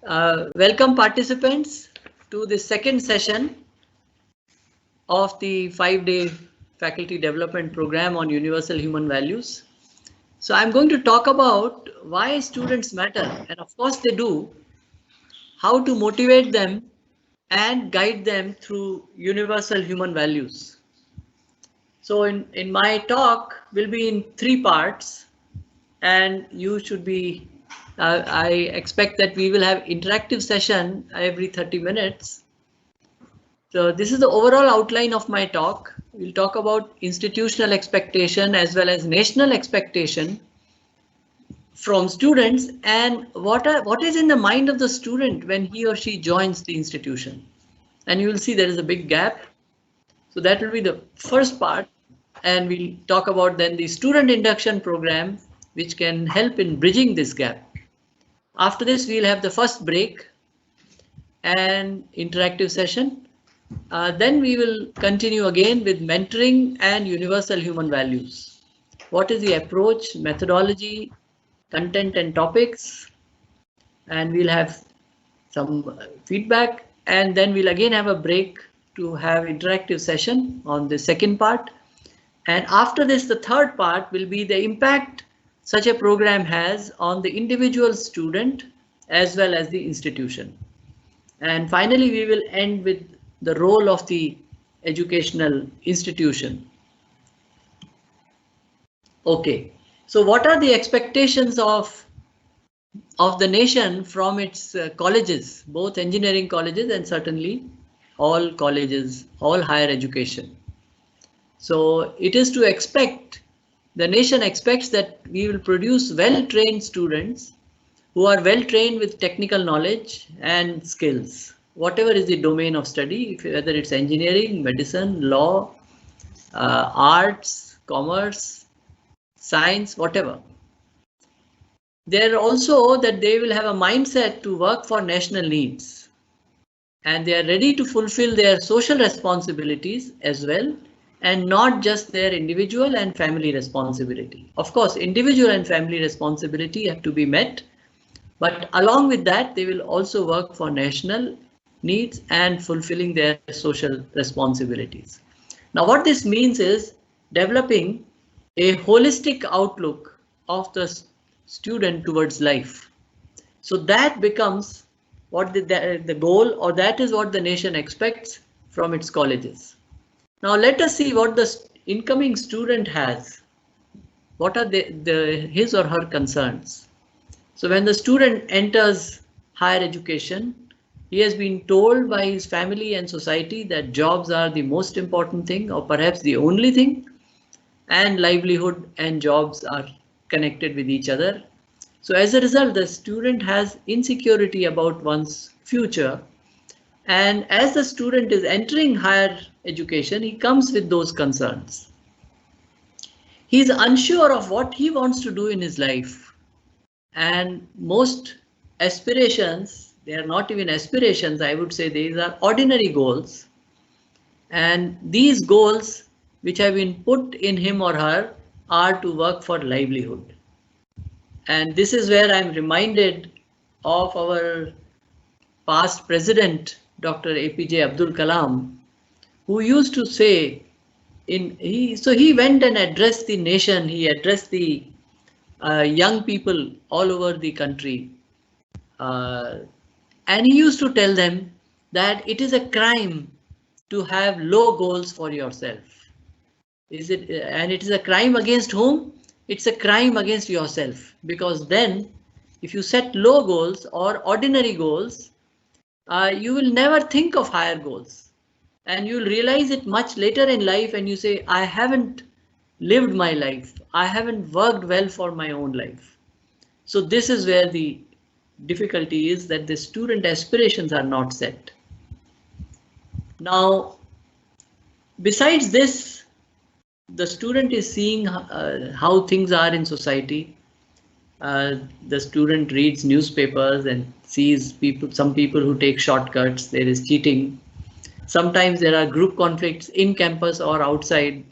Welcome participants to the second session of the 5-day faculty development program on universal human values. So I'm going to talk about why students matter, and of course they do, how to motivate them and guide them through universal human values. So in my talk will be in 3 parts, and you should be I expect that we will have interactive session every 30 minutes. So this is the overall outline of my talk. We'll talk about institutional expectation as well as national expectation from students, and what is in the mind of the student when he or she joins the institution. And you will see there is a big gap. So that will be the first part, and we'll talk about then the student induction program, which can help in bridging this gap. After this, we'll have the first break and interactive session. Then we will continue again with mentoring and universal human values. What is the approach, methodology, content and topics? And we'll have some feedback, and then we'll again have a break to have interactive session on the second part. And after this, the third part will be the impact such a program has on the individual student as well as the institution. And finally, we will end with the role of the educational institution. Okay, so what are the expectations of the nation from its colleges, both engineering colleges and certainly all colleges, all higher education? So it is to expect, the nation expects that we will produce well-trained students who are well-trained with technical knowledge and skills, whatever is the domain of study, whether it's engineering, medicine, law, arts, commerce, science, whatever. They're also that they will have a mindset to work for national needs, and they are ready to fulfill their social responsibilities as well, and not just their individual and family responsibility. Of course, individual and family responsibility have to be met, but along with that, they will also work for national needs and fulfilling their social responsibilities. Now, what this means is developing a holistic outlook of the student towards life. So that becomes what the goal, or that is what the nation expects from its colleges. Now let us see what the incoming student has. What are his or her concerns? So when the student enters higher education, he has been told by his family and society that jobs are the most important thing, or perhaps the only thing, and livelihood and jobs are connected with each other. So as a result, the student has insecurity about one's future. And as the student is entering higher education, he comes with those concerns. He's unsure of what he wants to do in his life. And most aspirations, they are not even aspirations, I would say these are ordinary goals. And these goals which have been put in him or her are to work for livelihood. And this is where I'm reminded of our past president, Dr. APJ Abdul Kalam, who used to say, he went and addressed the nation, he addressed the young people all over the country. And he used to tell them that it is a crime to have low goals for yourself. And it is a crime against whom? It's a crime against yourself, because then if you set low goals or ordinary goals, you will never think of higher goals, and you'll realize it much later in life, and you say, I haven't lived my life. I haven't worked well for my own life. So this is where the difficulty is, that the student aspirations are not set. Now, besides this, the student is seeing how things are in society. The student reads newspapers and sees some people who take shortcuts. There is cheating. Sometimes there are group conflicts in campus or outside,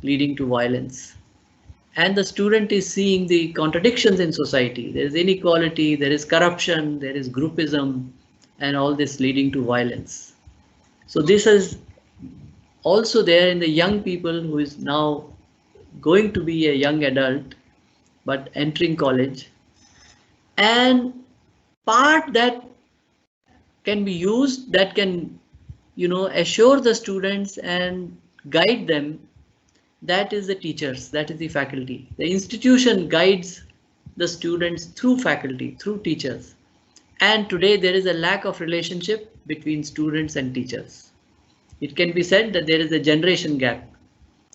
leading to violence. and the student is seeing the contradictions in society. There is inequality, there is corruption, there is groupism, and all this leading to violence. So this is also there in the young people who is now going to be a young adult but entering college, and part that can be used, that can assure the students and guide them, that is the teachers, that is the faculty. The institution guides the students through faculty, through teachers, and today there is a lack of relationship between students and teachers. It can be said that there is a generation gap.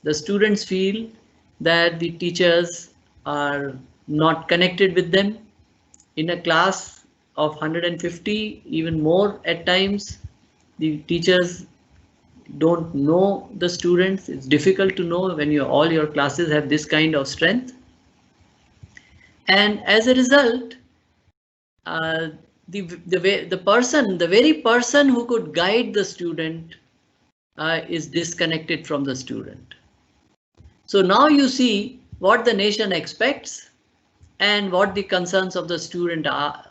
The students feel that the teachers are not connected with them. In a class of 150, even more at times, the teachers don't know the students. It's difficult to know when all your classes have this kind of strength. And as a result, the very person who could guide the student is disconnected from the student. So now you see what the nation expects and what the concerns of the student are,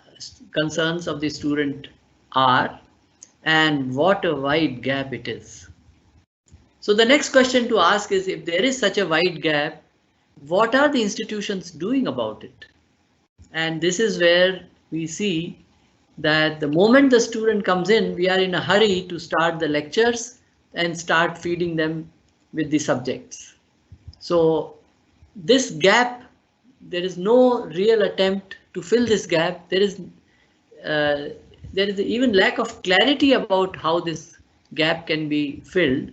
and what a wide gap it is. So the next question to ask is, if there is such a wide gap, what are the institutions doing about it? And this is where we see that the moment the student comes in, we are in a hurry to start the lectures and start feeding them with the subjects. So this gap, there is no real attempt to fill this gap. There is even lack of clarity about how this gap can be filled.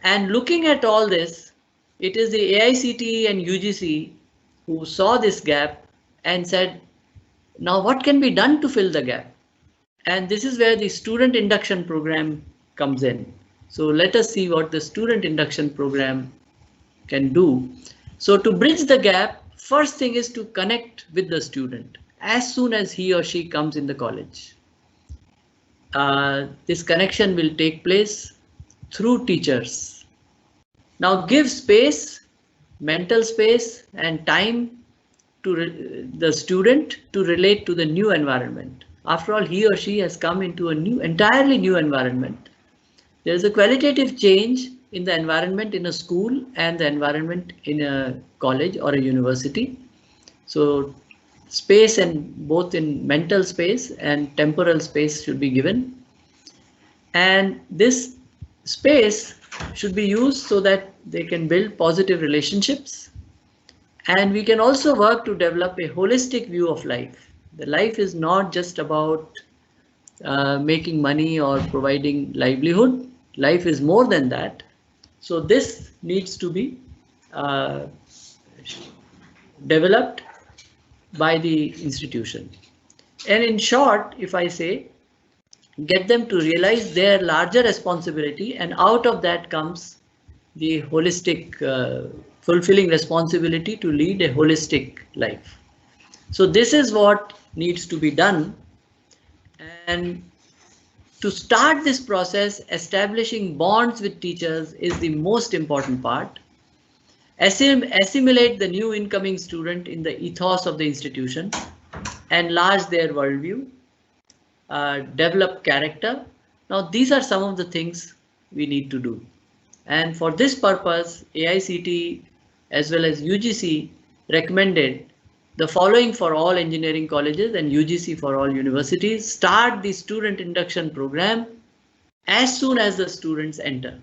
And looking at all this, it is the AICTE and UGC who saw this gap and said, now what can be done to fill the gap? And this is where the student induction program comes in. So let us see what the student induction program can do. So to bridge the gap, first thing is to connect with the student as soon as he or she comes in the college. This connection will take place through teachers. Now give space, mental space and time to the student to relate to the new environment. After all, he or she has come into a entirely new environment. There is a qualitative change in the environment in a school and the environment in a college or a university. So space, and both in mental space and temporal space, should be given. And this space should be used so that they can build positive relationships. And we can also work to develop a holistic view of life. The life is not just about making money or providing livelihood. Life is more than that. So this needs to be developed by the institution. And in short, if I say, get them to realize their larger responsibility, and out of that comes the holistic, fulfilling responsibility to lead a holistic life. So this is what needs to be done. And to start this process, establishing bonds with teachers is the most important part. Assimilate the new incoming student in the ethos of the institution, enlarge their worldview, develop character. Now these are some of the things we need to do. And for this purpose, AICTE as well as UGC recommended the following for all engineering colleges and UGC for all universities: start the student induction program as soon as the students enter.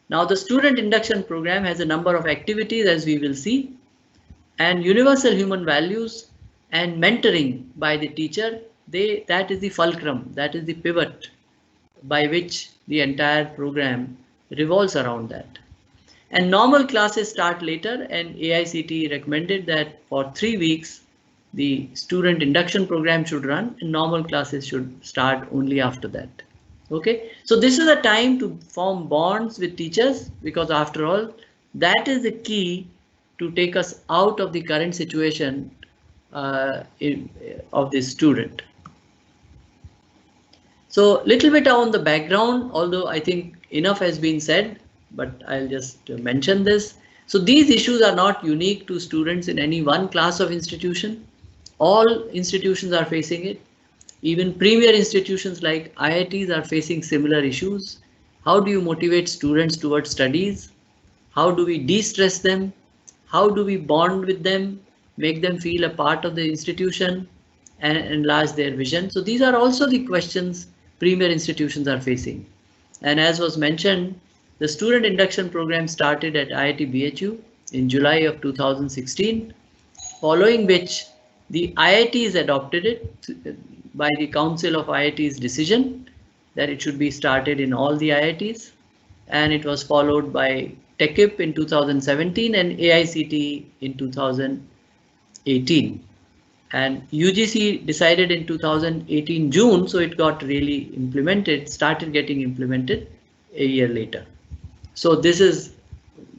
Now the student induction program has a number of activities, as we will see, and universal human values and mentoring by the teacher, that is the fulcrum, that is the pivot by which the entire program revolves around that. And normal classes start later, and AICTE recommended that for 3 weeks the student induction program should run and normal classes should start only after that. Okay, so this is a time to form bonds with teachers, because after all, that is the key to take us out of the current situation of this student. So little bit on the background, although I think enough has been said, but I'll just mention this. So these issues are not unique to students in any one class of institution. All institutions are facing it. Even premier institutions like IITs are facing similar issues. How do you motivate students towards studies? How do we de-stress them? How do we bond with them, make them feel a part of the institution and enlarge their vision? So these are also the questions premier institutions are facing. And as was mentioned, the student induction program started at IIT BHU in July of 2016, following which the IITs adopted it by the Council of IITs decision that it should be started in all the IITs, and it was followed by TechIP in 2017 and AICTE in 2018. And UGC decided in 2018 June, so it got really implemented, started getting implemented a year later. So this is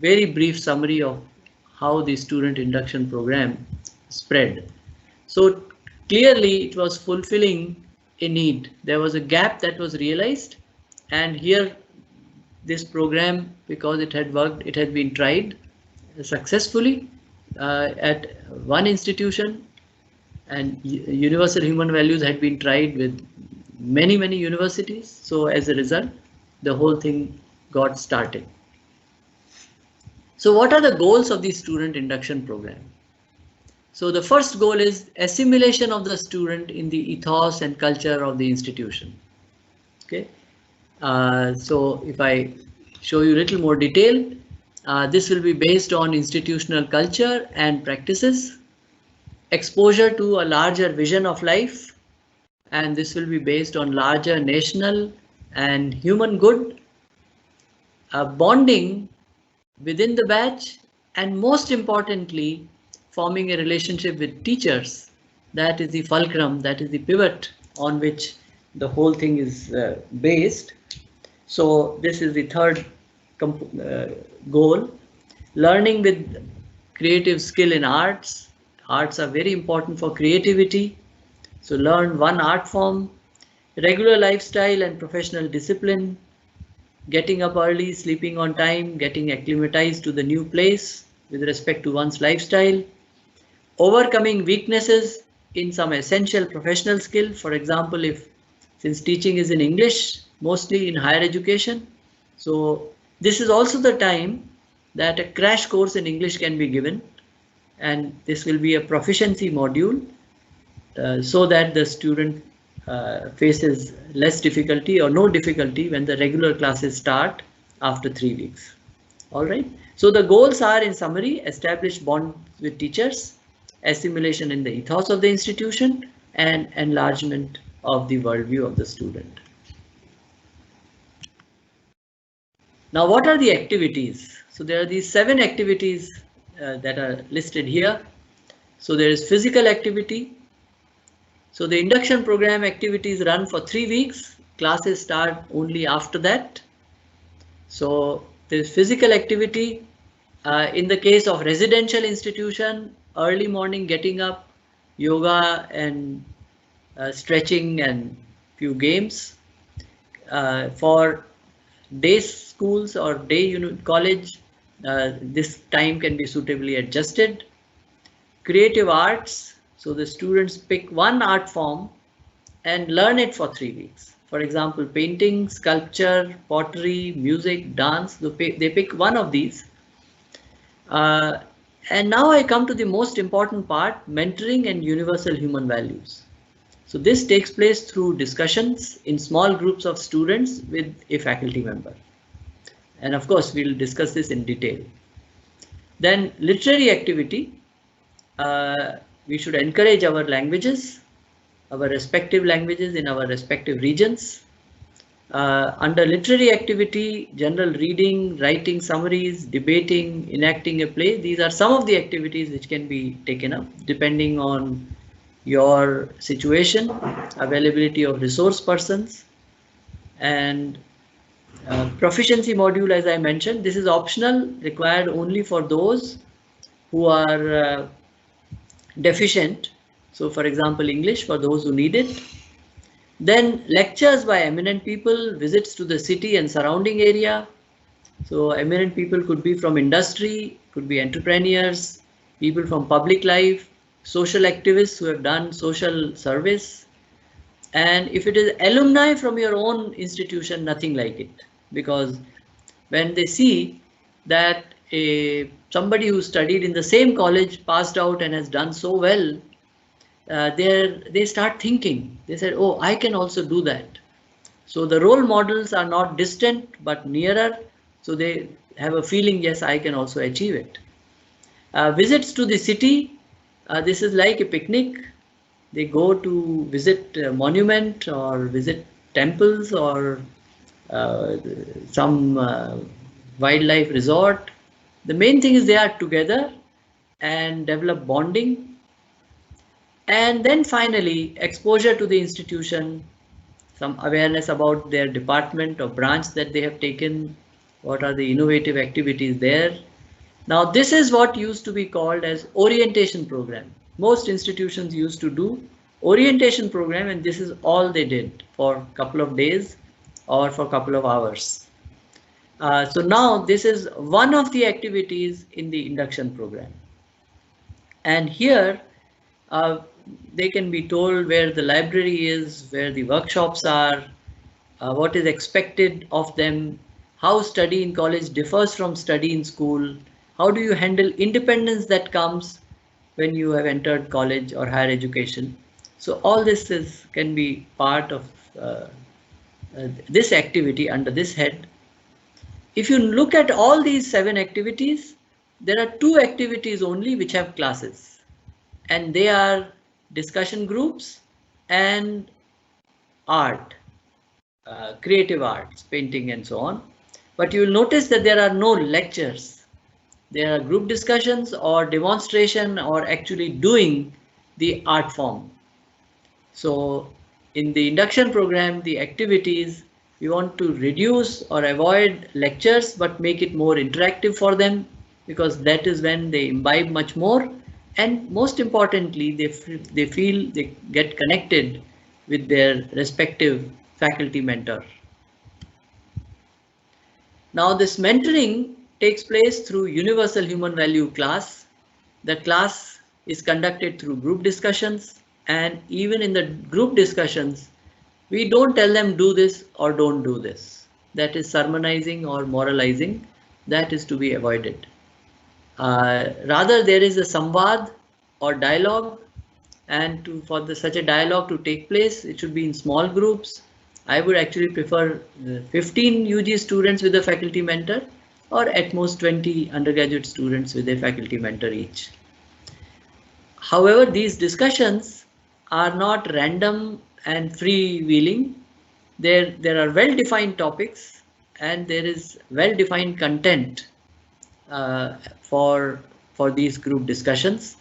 very brief summary of how the student induction program spread. So clearly it was fulfilling a need. There was a gap that was realized, and here this program, because it had worked, it had been tried successfully at one institution, and universal human values had been tried with many universities. So as a result, the whole thing got started. So what are the goals of the student induction program? So the first goal is assimilation of the student in the ethos and culture of the institution. Okay. So if I show you a little more detail, this will be based on institutional culture and practices, exposure to a larger vision of life, and this will be based on larger national and human good, bonding within the batch, and most importantly, forming a relationship with teachers. That is the fulcrum, that is the pivot on which the whole thing is based. So this is the third goal. Learning with creative skill in arts. Arts are very important for creativity. So learn one art form. Regular lifestyle and professional discipline. Getting up early, sleeping on time, getting acclimatized to the new place with respect to one's lifestyle. Overcoming weaknesses in some essential professional skill. For example, since teaching is in English, mostly in higher education, so this is also the time that a crash course in English can be given, and this will be a proficiency module so that the student faces less difficulty or no difficulty when the regular classes start after 3 weeks. All right. So the goals are, in summary, establish bond with teachers, assimilation in the ethos of the institution, and enlargement of the worldview of the student. Now, what are the activities? So there are these 7 activities that are listed here. So there is physical activity. So the induction program activities run for 3 weeks. Classes start only after that. So there is physical activity. In the case of residential institution, early morning getting up, yoga and stretching and few games. For day schools or day college, this time can be suitably adjusted. Creative arts, so the students pick one art form and learn it for 3 weeks. For example, painting, sculpture, pottery, music, dance, they pick one of these. And now I come to the most important part, mentoring and universal human values. So this takes place through discussions in small groups of students with a faculty member. And of course, we'll discuss this in detail. Then literary activity. We should encourage our languages, our respective languages in our respective regions. Under literary activity, general reading, writing summaries, debating, enacting a play. These are some of the activities which can be taken up depending on your situation, availability of resource persons, and proficiency module, as I mentioned, this is optional, required only for those who are deficient. So for example, English for those who need it. Then lectures by eminent people, visits to the city and surrounding area, So eminent people could be from industry, could be entrepreneurs, people from public life, social activists who have done social service. And if it is alumni from your own institution, nothing like it. Because when they see that somebody who studied in the same college passed out and has done so well, they start thinking. They said, oh, I can also do that. So the role models are not distant but nearer. So they have a feeling, yes, I can also achieve it. Visits to the city, this is like a picnic. They go to visit a monument or visit temples or some wildlife resort. The main thing is they are together and develop bonding. And then finally, exposure to the institution, some awareness about their department or branch that they have taken, what are the innovative activities there. Now this is what used to be called as orientation program. Most institutions used to do orientation program, and this is all they did for a couple of days or for a couple of hours. So now this is one of the activities in the induction program. And here they can be told where the library is, where the workshops are, what is expected of them, how study in college differs from study in school, how do you handle independence that comes when you have entered college or higher education. So all this can be part of this activity under this head. If you look at all these 7 activities, there are 2 activities only which have classes, and they are discussion groups and art, creative arts, painting and so on. But you will notice that there are no lectures. There are group discussions or demonstration or actually doing the art form. So in the induction program, the activities, we want to reduce or avoid lectures but make it more interactive for them, because that is when they imbibe much more, and most importantly they feel they get connected with their respective faculty mentor. Now this mentoring takes place through universal human value class. The class is conducted through group discussions, and even in the group discussions we don't tell them do this or don't do this. That is sermonizing or moralizing. That is to be avoided. Rather there is a samvad or dialogue, and for such a dialogue to take place, it should be in small groups. I would actually prefer 15 UG students with a faculty mentor, or at most 20 undergraduate students with a faculty mentor each. However, these discussions are not random and freewheeling. There are well-defined topics and there is well-defined content for these group discussions.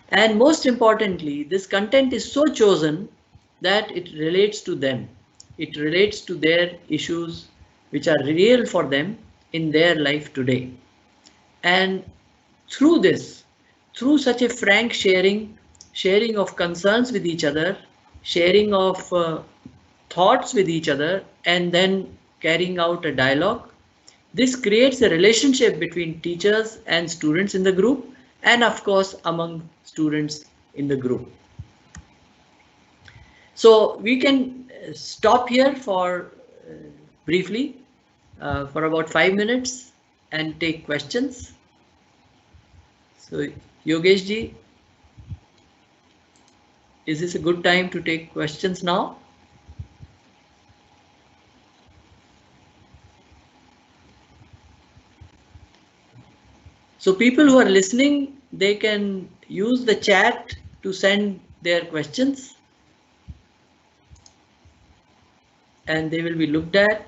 And most importantly, this content is so chosen that it relates to them. It relates to their issues which are real for them in their life today. And through this, through such a frank sharing of concerns with each other, sharing of thoughts with each other, and then carrying out a dialogue, this creates a relationship between teachers and students in the group, and of course among students in the group. So we can stop here for briefly for about 5 minutes and take questions. So Yogesh ji, is this a good time to take questions now? So people who are listening, they can use the chat to send their questions, and they will be looked at.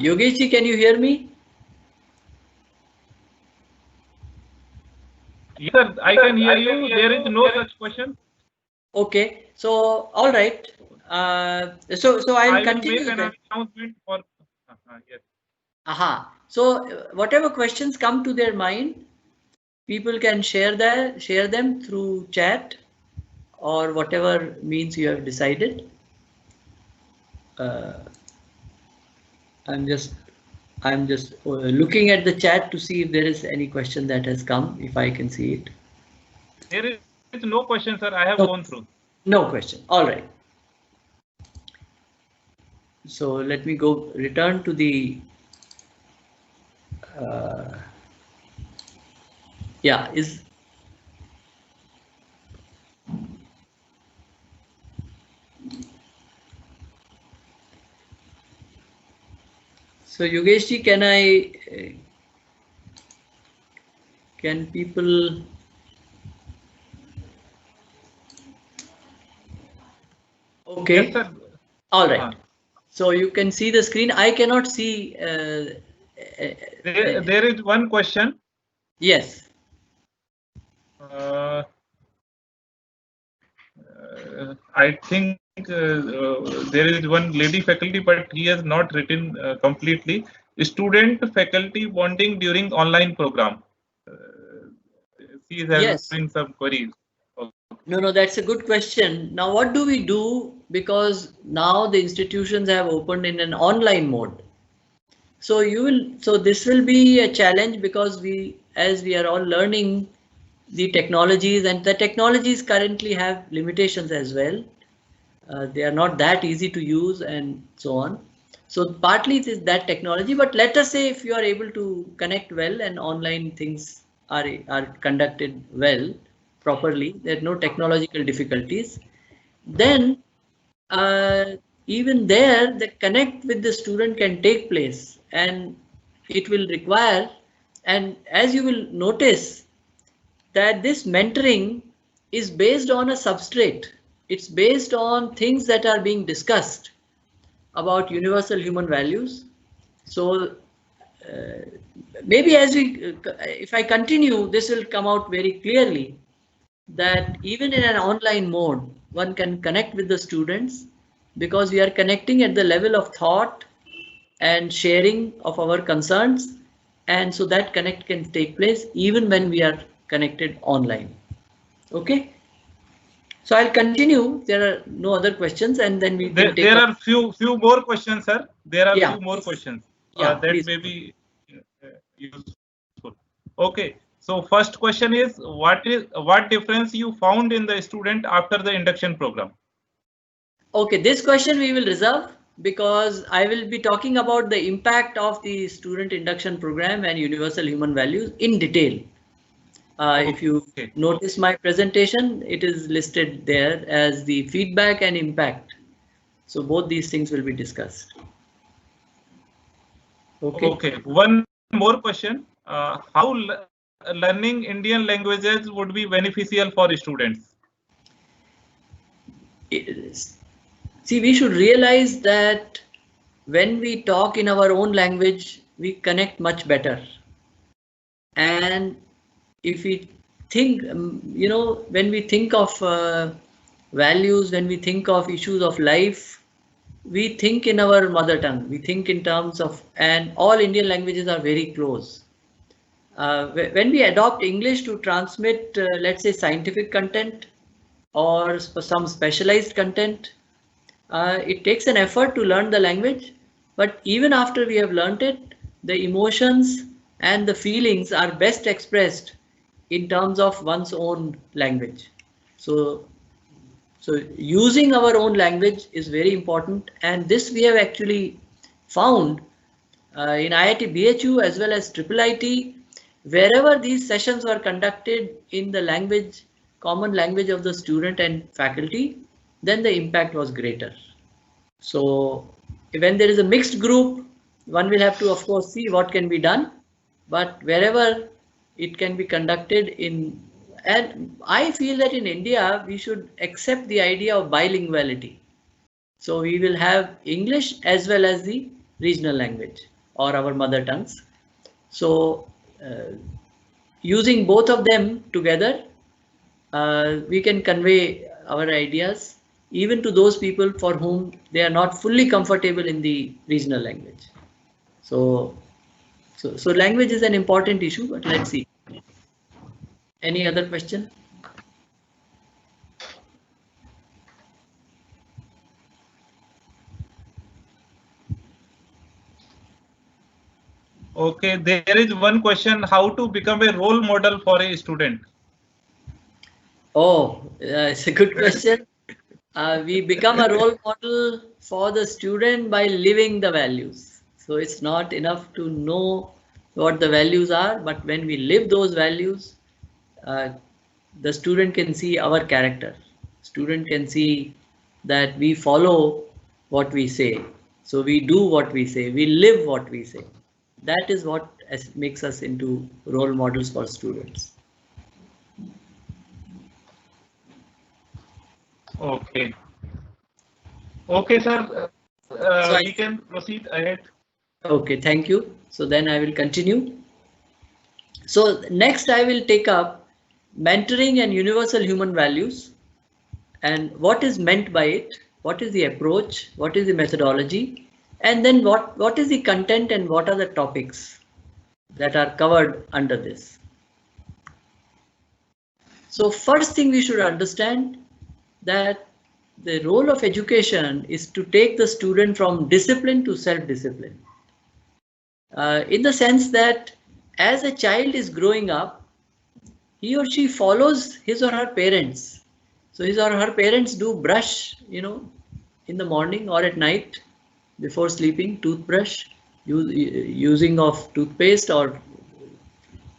Yogesh ji, can you hear me? Yes, sir, I can hear you. There is no such question. Okay, so all right. So I'll continue. I will make an announcement for. Yes. Aha. So whatever questions come to their mind, people can share them through chat or whatever means you have decided. Uh, I'm just looking at the chat to see if there is any question that has come, if I can see it. There is no question, sir. I have gone through. No question. All right. So let me return to the yeah, so Yogesh ji, can people okay? Yes, sir. All right. So you can see the screen. I cannot see. There is one question. Yes. I think there is one lady faculty, but he has not written completely. Student faculty bonding during online program. She is Yes. having some queries. No, that's a good question. Now, what do we do? Because now the institutions have opened in an online mode. So this will be a challenge because as we are all learning the technologies, and the technologies currently have limitations as well. They are not that easy to use and so on. So partly it is that technology, but let us say if you are able to connect well and online things are conducted well, properly, there are no technological difficulties, then uh, even there the connect with the student can take place, and it will require, and as you will notice that this mentoring is based on a substrate. It's based on things that are being discussed about universal human values. So maybe if I continue, this will come out very clearly that even in an online mode, one can connect with the students because we are connecting at the level of thought and sharing of our concerns. And so that connect can take place even when we are connected online. Okay. So I'll continue. There are no other questions, and then we will take There up. are few more questions, sir. There are Yeah, few more questions yeah, that please. may be useful. Okay. So first question is what difference you found in the student after the induction program? Okay, this question we will reserve because I will be talking about the impact of the student induction program and universal human values in detail. If you Okay. notice my presentation, it is listed there as the feedback and impact. So both these things will be discussed. Okay. Okay. One more question. How learning Indian languages would be beneficial for students? See, we should realize that when we talk in our own language, we connect much better. And if we think, when we think of values, when we think of issues of life, we think in our mother tongue. We think in terms of, and all Indian languages are very close. When we adopt English to transmit, let's say, scientific content or some specialized content, it takes an effort to learn the language, but even after we have learnt it, the emotions and the feelings are best expressed in terms of one's own language. So, so using our own language is very important, and this we have actually found in IIT BHU as well as IIIT, wherever these sessions were conducted in the language, common language of the student and faculty, then the impact was greater. So when there is a mixed group, one will have to, of course, see what can be done. But wherever it can be conducted in, and I feel that in India, we should accept the idea of bilinguality. So we will have English as well as the regional language or our mother tongues. So using both of them together, we can convey our ideas even to those people for whom they are not fully comfortable in the regional language. So language is an important issue, but let's see. Any other question? Okay, there is one question: how to become a role model for a student? Oh, it's a good question. We become a role model for the student by living the values. So it's not enough to know what the values are, but when we live those values, uh, the student can see our character. Student can see that we follow what we say. So we do what we say, we live what we say. That is what makes us into role models for students. Okay. Okay, sir. So We can proceed ahead. okay, thank you. So then I will continue. So next I will take up mentoring and universal human values and what is meant by it, what is the approach, what is the methodology, and then what is the content and what are the topics that are covered under this. So first thing we should understand that the role of education is to take the student from discipline to self-discipline. In the sense that as a child is growing up, he or she follows his or her parents. So his or her parents do brush, in the morning or at night before sleeping, toothbrush, using of toothpaste or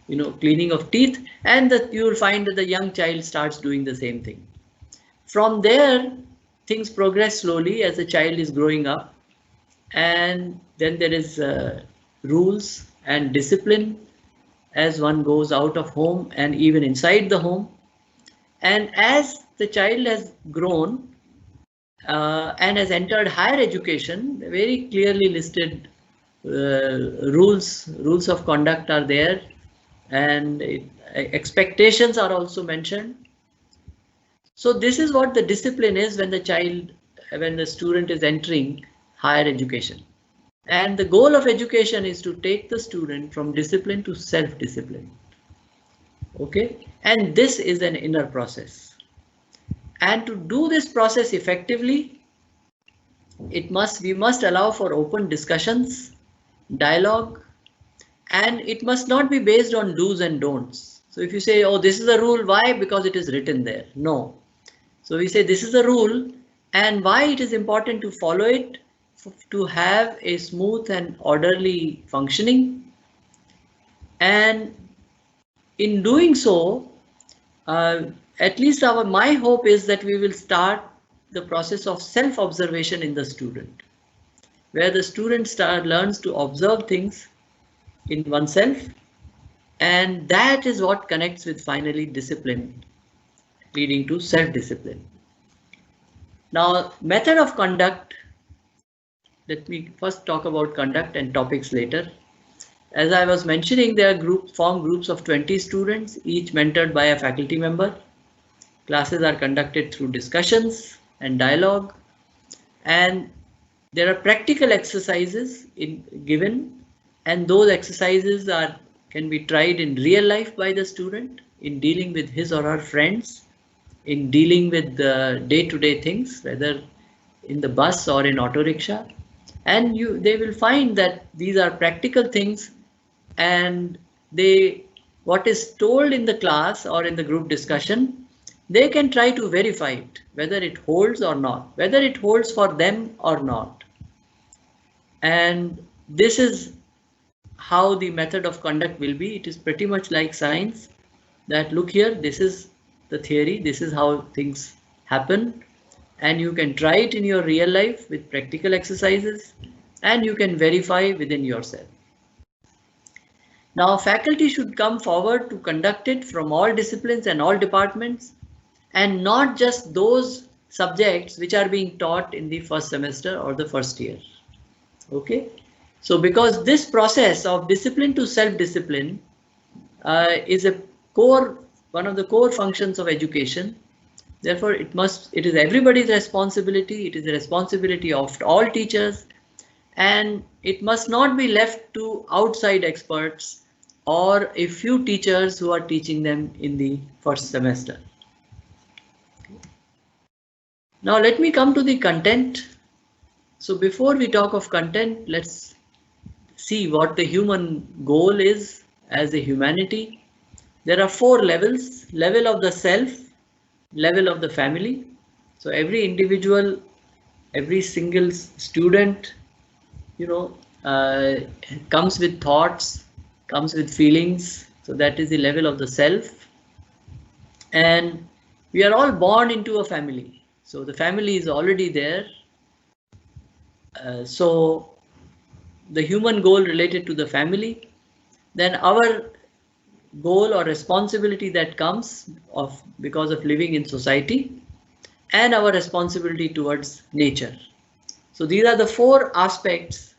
cleaning of teeth, and that you will find that the young child starts doing the same thing. From there, things progress slowly as the child is growing up, and then there is rules and discipline as one goes out of home and even inside the home. And as the child has grown and has entered higher education, very clearly listed rules of conduct are there, and expectations are also mentioned. So this is what the discipline is when the student is entering higher education. And the goal of education is to take the student from discipline to self-discipline. Okay, and this is an inner process. And to do this process effectively, we must allow for open discussions, dialogue, and it must not be based on do's and don'ts. So if you say, oh, this is a rule, why? Because it is written there. No. So we say this is a rule, and why it is important to follow it to have a smooth and orderly functioning. And in doing so, at least my hope is that we will start the process of self-observation in the student, where the student learns to observe things in oneself, and that is what connects with finally discipline, leading to self-discipline. Now, method of conduct. Let me first talk about conduct and topics later. As I was mentioning, there are form groups of 20 students, each mentored by a faculty member. Classes are conducted through discussions and dialogue, and there are practical exercises given, and those exercises can be tried in real life by the student in dealing with his or her friends, in dealing with the day-to-day things, whether in the bus or in auto rickshaw. And they will find that these are practical things, and what is told in the class or in the group discussion, they can try to verify it, whether it holds or not, whether it holds for them or not. And this is how the method of conduct will be. It is pretty much like science, that look here, this is the theory, this is how things happen, and you can try it in your real life with practical exercises, and you can verify within yourself. Now, faculty should come forward to conduct it from all disciplines and all departments, and not just those subjects which are being taught in the first semester or the first year. Okay, so because this process of discipline to self-discipline is one of the core functions of education, Therefore, it is everybody's responsibility. It is the responsibility of all teachers, and it must not be left to outside experts or a few teachers who are teaching them in the first semester. Now let me come to the content. So before we talk of content, let's see what the human goal is as a humanity. There are 4 levels: level of the self, level of the family. So every individual, every single student, comes with thoughts, comes with feelings. So that is the level of the self. And we are all born into a family. So the family is already there. So the human goal related to the family, then our goal or responsibility that comes because of living in society, and our responsibility towards nature. So these are the 4 aspects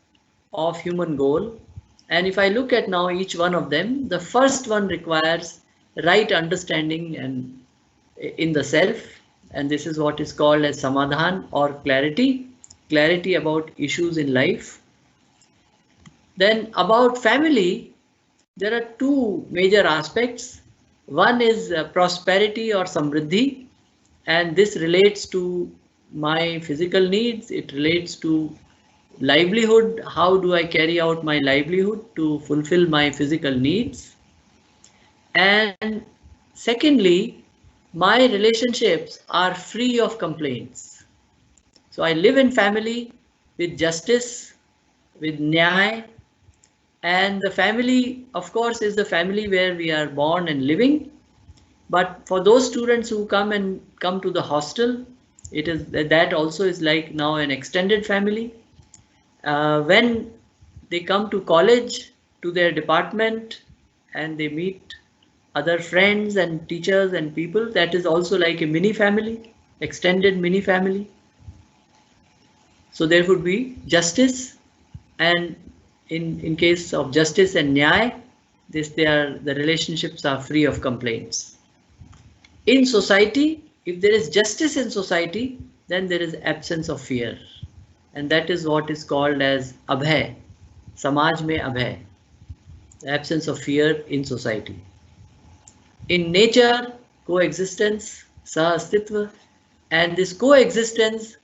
of human goal. And if I look at now each one of them, the first one requires right understanding and in the self, and this is what is called as samadhan or clarity about issues in life. Then about family, there are 2 major aspects. One is prosperity or samriddhi, and this relates to my physical needs. It relates to livelihood. How do I carry out my livelihood to fulfill my physical needs? And secondly, my relationships are free of complaints. So I live in family with justice, with nyaya, and the family, of course, is the family where we are born and living. But for those students who come to the hostel, it is that also is like now an extended family. When they come to college, to their department, and they meet other friends and teachers and people, that is also like a mini family, extended mini family. So there would be justice, and in case of justice and nyaya, the relationships are free of complaints. In society, if there is justice in society, then there is absence of fear, and that is what is called as abhay. Samaj mein abhay, the absence of fear in society. In nature, coexistence, sahastitva, and this coexistence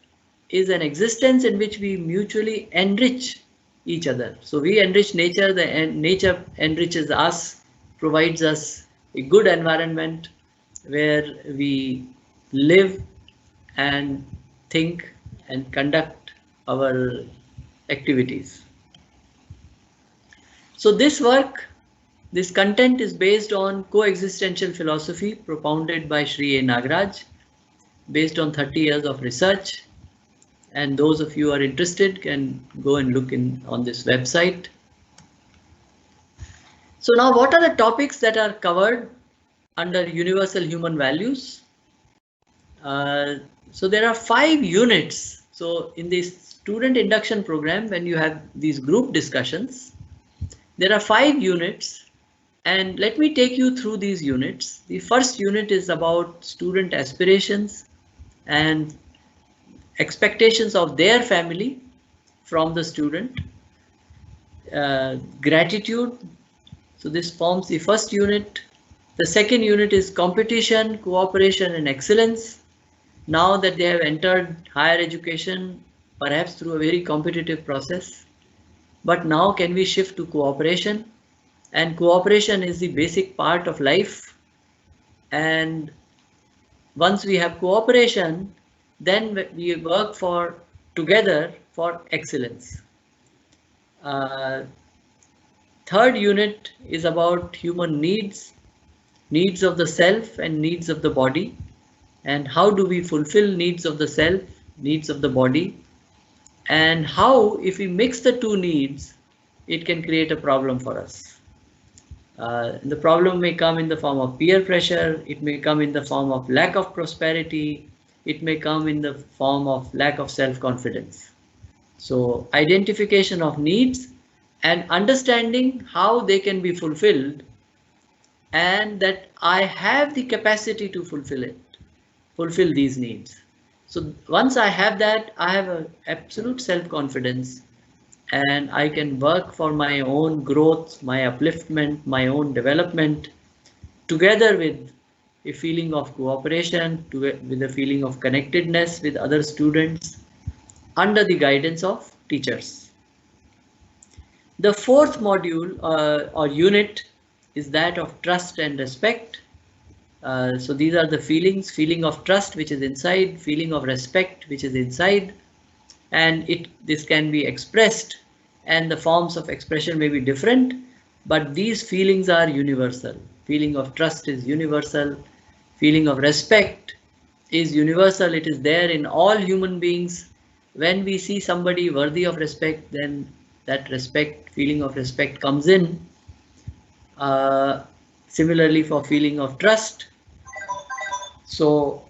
is an existence in which we mutually enrich each other. So we enrich nature, nature enriches us, provides us a good environment where we live and think and conduct our activities. So this content is based on coexistential philosophy propounded by Sri A. Nagaraj, based on 30 years of research. And those of you who are interested can go and look on this website. So now, what are the topics that are covered under universal human values? So there are 5 units. So in this student induction program, when you have these group discussions, there are 5 units, and let me take you through these units. The first unit is about student aspirations and expectations of their family from the student. Gratitude. So this forms the first unit. The second unit is competition, cooperation, and excellence. Now that they have entered higher education, perhaps through a very competitive process, but now can we shift to cooperation? And cooperation is the basic part of life. And once we have cooperation, then we work together for excellence. Third unit is about human needs of the self and needs of the body, and how do we fulfill needs of the self, needs of the body, and how, if we mix the 2 needs, it can create a problem for us. The problem may come in the form of peer pressure, it may come in the form of lack of prosperity, it may come in the form of lack of self-confidence. So identification of needs and understanding how they can be fulfilled, and that I have the capacity to fulfill it. fulfill these needs. So once I have that, I have an absolute self-confidence, and I can work for my own growth, my upliftment, my own development, together with a feeling of cooperation, with a feeling of connectedness with other students, under the guidance of teachers. The fourth module or unit is that of trust and respect. So these are the feelings: feeling of trust, which is inside; feeling of respect, which is inside. And this can be expressed, and the forms of expression may be different, but these feelings are universal. Feeling of trust is universal. Feeling of respect is universal. It is there in all human beings. When we see somebody worthy of respect, then that respect, feeling of respect, comes in. Similarly for feeling of trust. So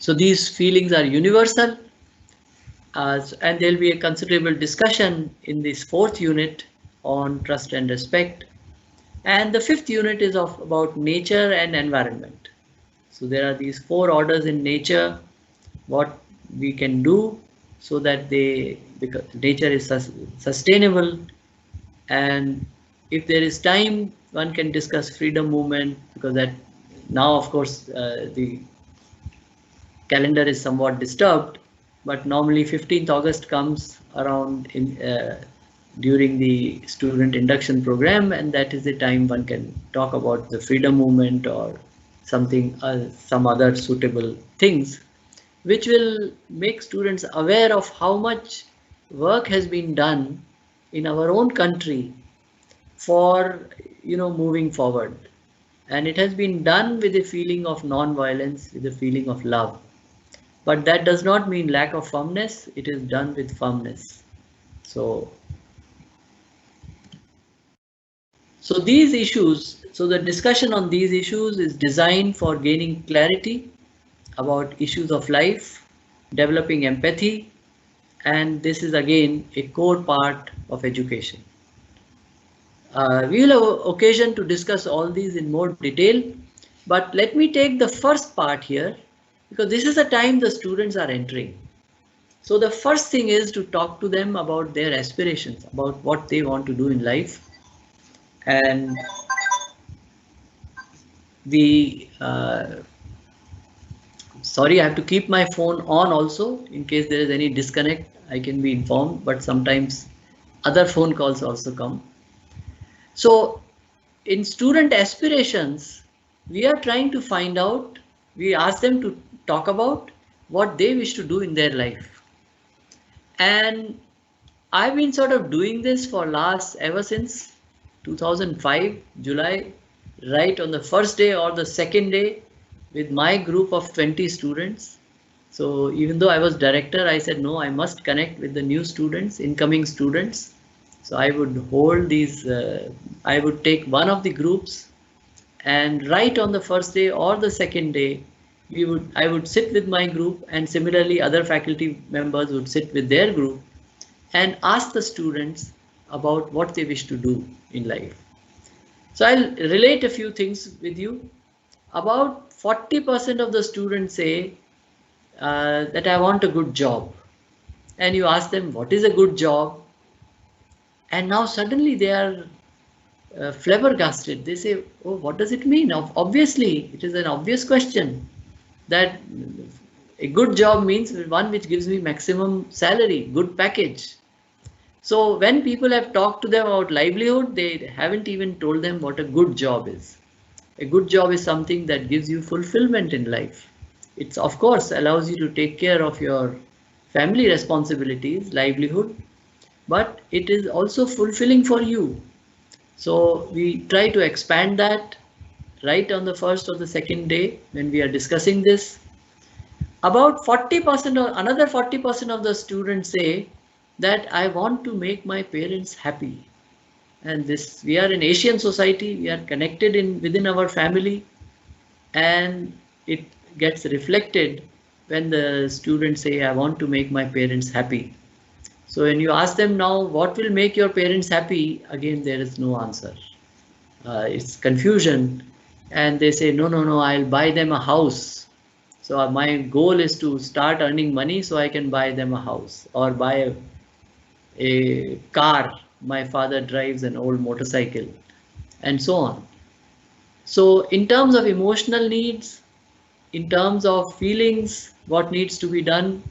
these feelings are universal, and there will be a considerable discussion in this fourth unit on trust and respect. And the fifth unit is about nature and environment. So there are these four orders in nature, what we can do so that because nature is sustainable. And if there is time, one can discuss freedom movement, because that now, of course, the calendar is somewhat disturbed, but normally 15th August comes around during the student induction program, and that is the time one can talk about the freedom movement or something, some other suitable things, which will make students aware of how much work has been done in our own country for moving forward. And it has been done with a feeling of non-violence, with a feeling of love. But that does not mean lack of firmness. It is done with firmness. So these issues, so the discussion on these issues is designed for gaining clarity about issues of life, developing empathy, and this is again a core part of education. We will have occasion to discuss all these in more detail, but let me take the first part here, because this is the time the students are entering. So the first thing is to talk to them about their aspirations, about what they want to do in life. And sorry, I have to keep my phone on also in case there is any disconnect. I can be informed, but sometimes other phone calls also come. So in student aspirations, we are trying to find out, we ask them to talk about what they wish to do in their life. And I've been sort of doing this for ever since 2005, July, right on the first day or the second day with my group of 20 students. So even though I was director, I said, no, I must connect with the new students, incoming students. So I would hold these, I would take one of the groups, and right on the first day or the second day, I would sit with my group, and similarly other faculty members would sit with their group and ask the students about what they wish to do in life. So I'll relate a few things with you. About 40% of the students say that I want a good job. And you ask them, what is a good job? And now suddenly they are flabbergasted. They say, oh, what does it mean? Obviously, it is an obvious question, that a good job means one which gives me maximum salary, good package. So when people have talked to them about livelihood, they haven't even told them what a good job is. A good job is something that gives you fulfillment in life. It's, of course, allows you to take care of your family responsibilities, livelihood, but it is also fulfilling for you. So we try to expand that right on the first or the second day when we are discussing this. About 40% or another 40% of the students say that I want to make my parents happy. And this, we are in Asian society, we are connected within our family, and it gets reflected when the students say, I want to make my parents happy. So when you ask them now, what will make your parents happy? Again, there is no answer. It's confusion. and they say, no, no, no, I'll buy them a house. So my goal is to start earning money so I can buy them a house or buy a car. My father drives an old motorcycle and so on. So in terms of emotional needs, in terms of feelings, what needs to be done,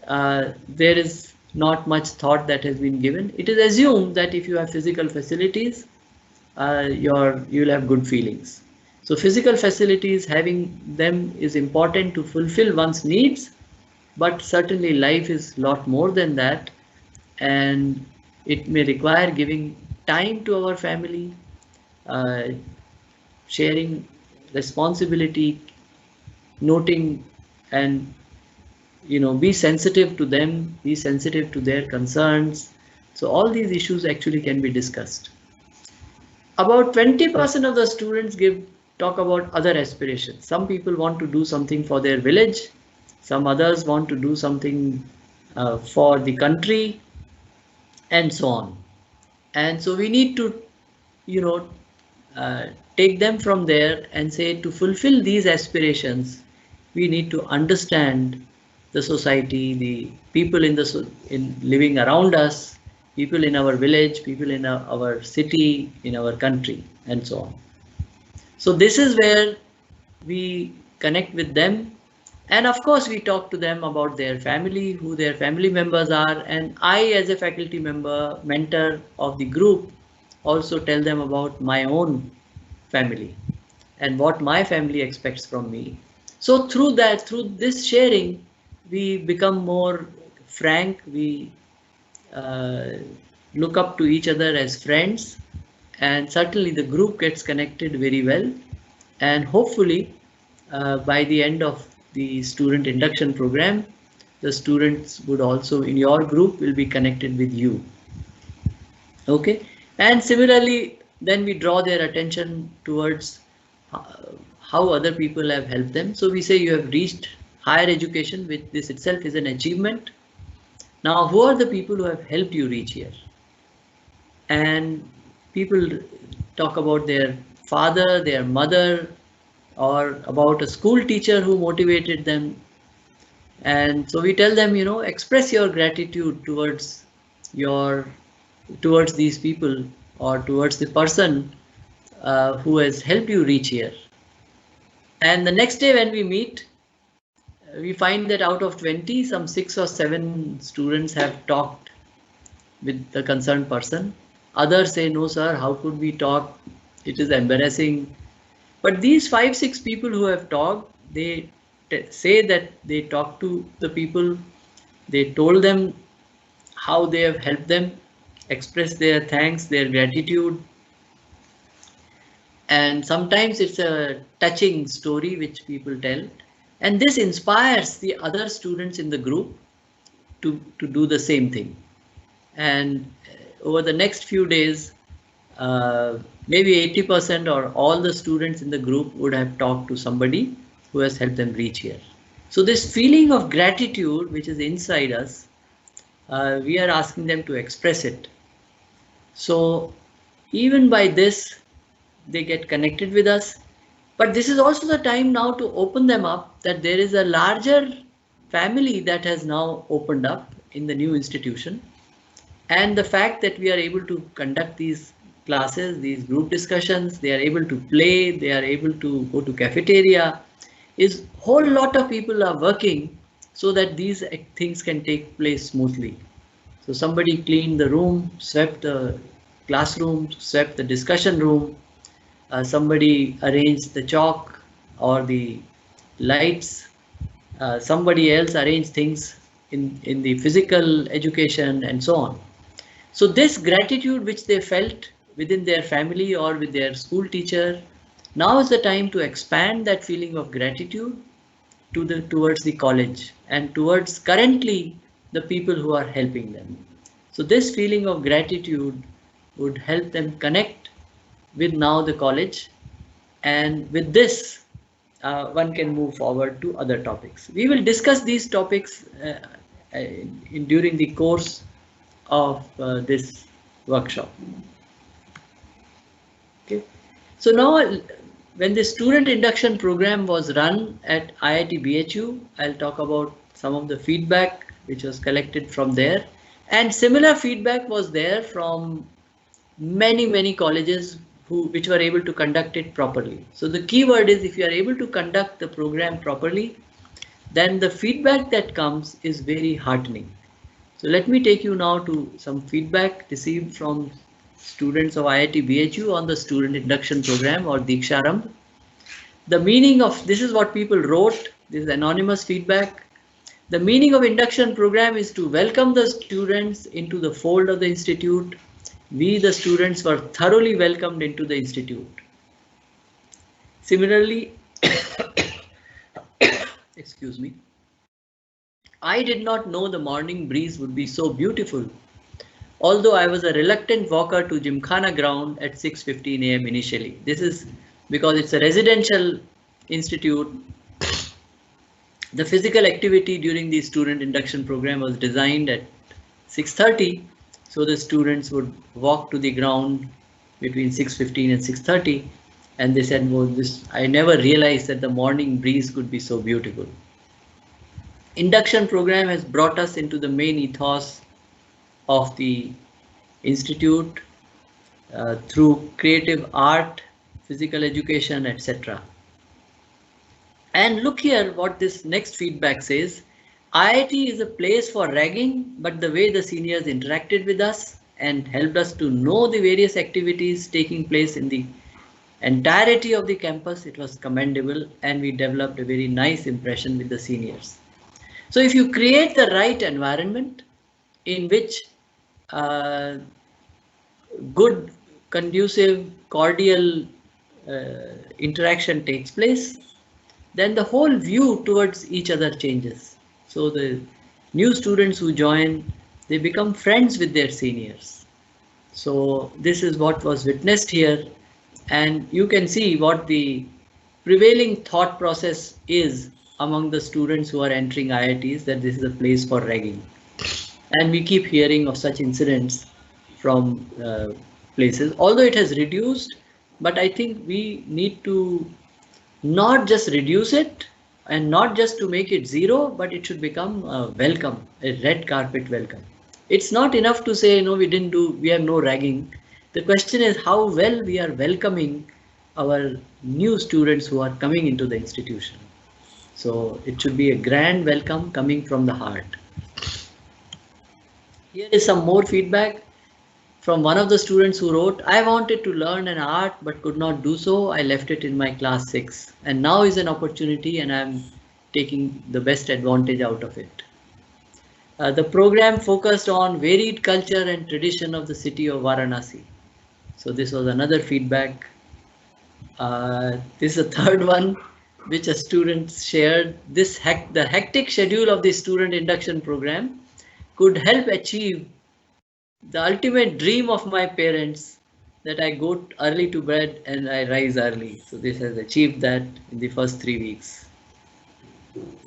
there is not much thought that has been given. It is assumed that if you have physical facilities, you'll have good feelings. So physical facilities, having them is important to fulfill one's needs, but certainly life is a lot more than that, and it may require giving time to our family, uh, sharing responsibility, noting, and be sensitive to them, be sensitive to their concerns. So all these issues actually can be discussed. About 20% of the students talk about other aspirations. Some people want to do something for their village, some others want to do something for the country, and so on. And so we need to take them from there and say, to fulfill these aspirations, we need to understand the society, the people in living around us, people in our village, people in our city, in our country, and so on. So this is where we connect with them, and of course we talk to them about their family, who their family members are, and I, as a faculty member, mentor of the group, also tell them about my own family and what my family expects from me. So through this sharing, we become more frank, we look up to each other as friends, and certainly the group gets connected very well, and hopefully by the end of the student induction program, the students would also in your group will be connected with you. Okay, and similarly then we draw their attention towards how other people have helped them. So we say you have reached higher education, which this itself is an achievement. Now who are the people who have helped you reach here? And people talk about their father, their mother, or about a school teacher who motivated them. And so we tell them, express your gratitude towards these people, or towards the person who has helped you reach here. And the next day when we meet, we find that out of 20, some 6 or 7 students have talked with the concerned person. Others say, no sir, how could we talk? It is embarrassing. But these 5-6 people who have talked, they say that they talked to the people, they told them how they have helped them, express their thanks, their gratitude. And sometimes it's a touching story which people tell, and this inspires the other students in the group to do the same thing. And over the next few days, maybe 80% or all the students in the group would have talked to somebody who has helped them reach here. So this feeling of gratitude which is inside us, we are asking them to express it. So even by this, they get connected with us. But this is also the time now to open them up, that there is a larger family that has now opened up in the new institution. And the fact that we are able to conduct these classes, these group discussions, they are able to play, they are able to go to cafeteria, is whole lot of people are working so that these things can take place smoothly. So somebody cleaned the room, swept the classroom, swept the discussion room, somebody arranged the chalk or the lights, somebody else arranged things in the physical education, and so on. So this gratitude which they felt within their family or with their school teacher, now is the time to expand that feeling of gratitude towards the college and towards currently the people who are helping them. So this feeling of gratitude would help them connect with now the college, and with this one can move forward to other topics. We will discuss these topics during the course of this workshop. Okay, so now when the student induction program was run at IIT BHU, I'll talk about some of the feedback which was collected from there. And similar feedback was there from many colleges which were able to conduct it properly. So the key word is, if you are able to conduct the program properly, then the feedback that comes is very heartening. So let me take you now to some feedback received from students of IIT BHU on the student induction program, or DEEKSHARAMBH. The meaning of this is what people wrote. This is anonymous feedback. The meaning of induction program is to welcome the students into the fold of the institute. We, the students, were thoroughly welcomed into the institute. Similarly, excuse me, I did not know the morning breeze would be so beautiful, although I was a reluctant walker to Gymkhana ground at 6:15 AM initially. This is because it's a residential institute. The physical activity during the student induction program was designed at 6:30, so the students would walk to the ground between 6:15 and 6:30, and they said, well, I never realized that the morning breeze could be so beautiful. Induction program has brought us into the main ethos of the institute through creative art, physical education, etc. And look here what this next feedback says. IIT is a place for ragging, but the way the seniors interacted with us and helped us to know the various activities taking place in the entirety of the campus, it was commendable, and we developed a very nice impression with the seniors. So if you create the right environment in which good, conducive, cordial interaction takes place, then the whole view towards each other changes. So the new students who join, they become friends with their seniors. So this is what was witnessed here, and you can see what the prevailing thought process is among the students who are entering IITs, that this is a place for ragging. And we keep hearing of such incidents from places, although it has reduced, but I think we need to not just reduce it and not just to make it zero, but it should become a welcome, a red carpet welcome. It's not enough to say, no, we have no ragging. The question is how well we are welcoming our new students who are coming into the institution. So it should be a grand welcome coming from the heart. Here is some more feedback from one of the students who wrote, I wanted to learn an art but could not do so. I left it in my class 6, and now is an opportunity and I'm taking the best advantage out of it. The program focused on varied culture and tradition of the city of Varanasi. So this was another feedback. This is the third one which a student shared. The hectic schedule of the student induction program could help achieve the ultimate dream of my parents, that I go early to bed and I rise early. So this has achieved that in the first 3 weeks.